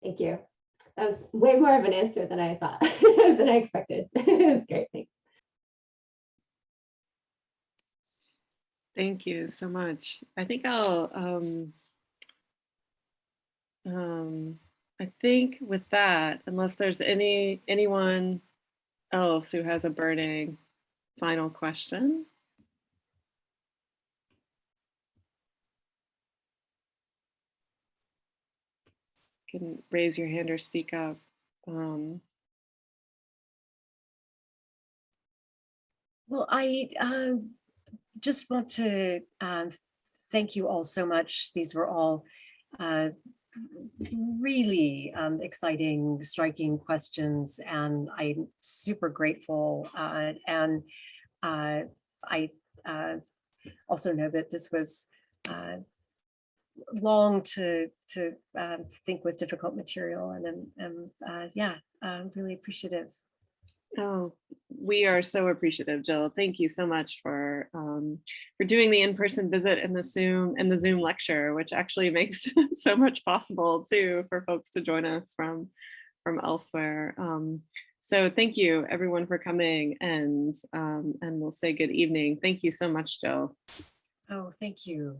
Thank you. That was way more of an answer than I thought, than I expected. It's great, thanks. Thank you so much. I think I think with that, unless there's anyone else who has a burning final question. You can raise your hand or speak up. Well, I just want to thank you all so much. These were all really exciting, striking questions, and I'm super grateful. And I also know that this was long to think with difficult material, and yeah, I'm really appreciative. Oh, we are so appreciative, Jill. Thank you so much for doing the in-person visit and the Zoom lecture, which actually makes so much possible too for folks to join us from elsewhere. So thank you everyone for coming, and we'll say good evening. Thank you so much, Jill. Oh, thank you.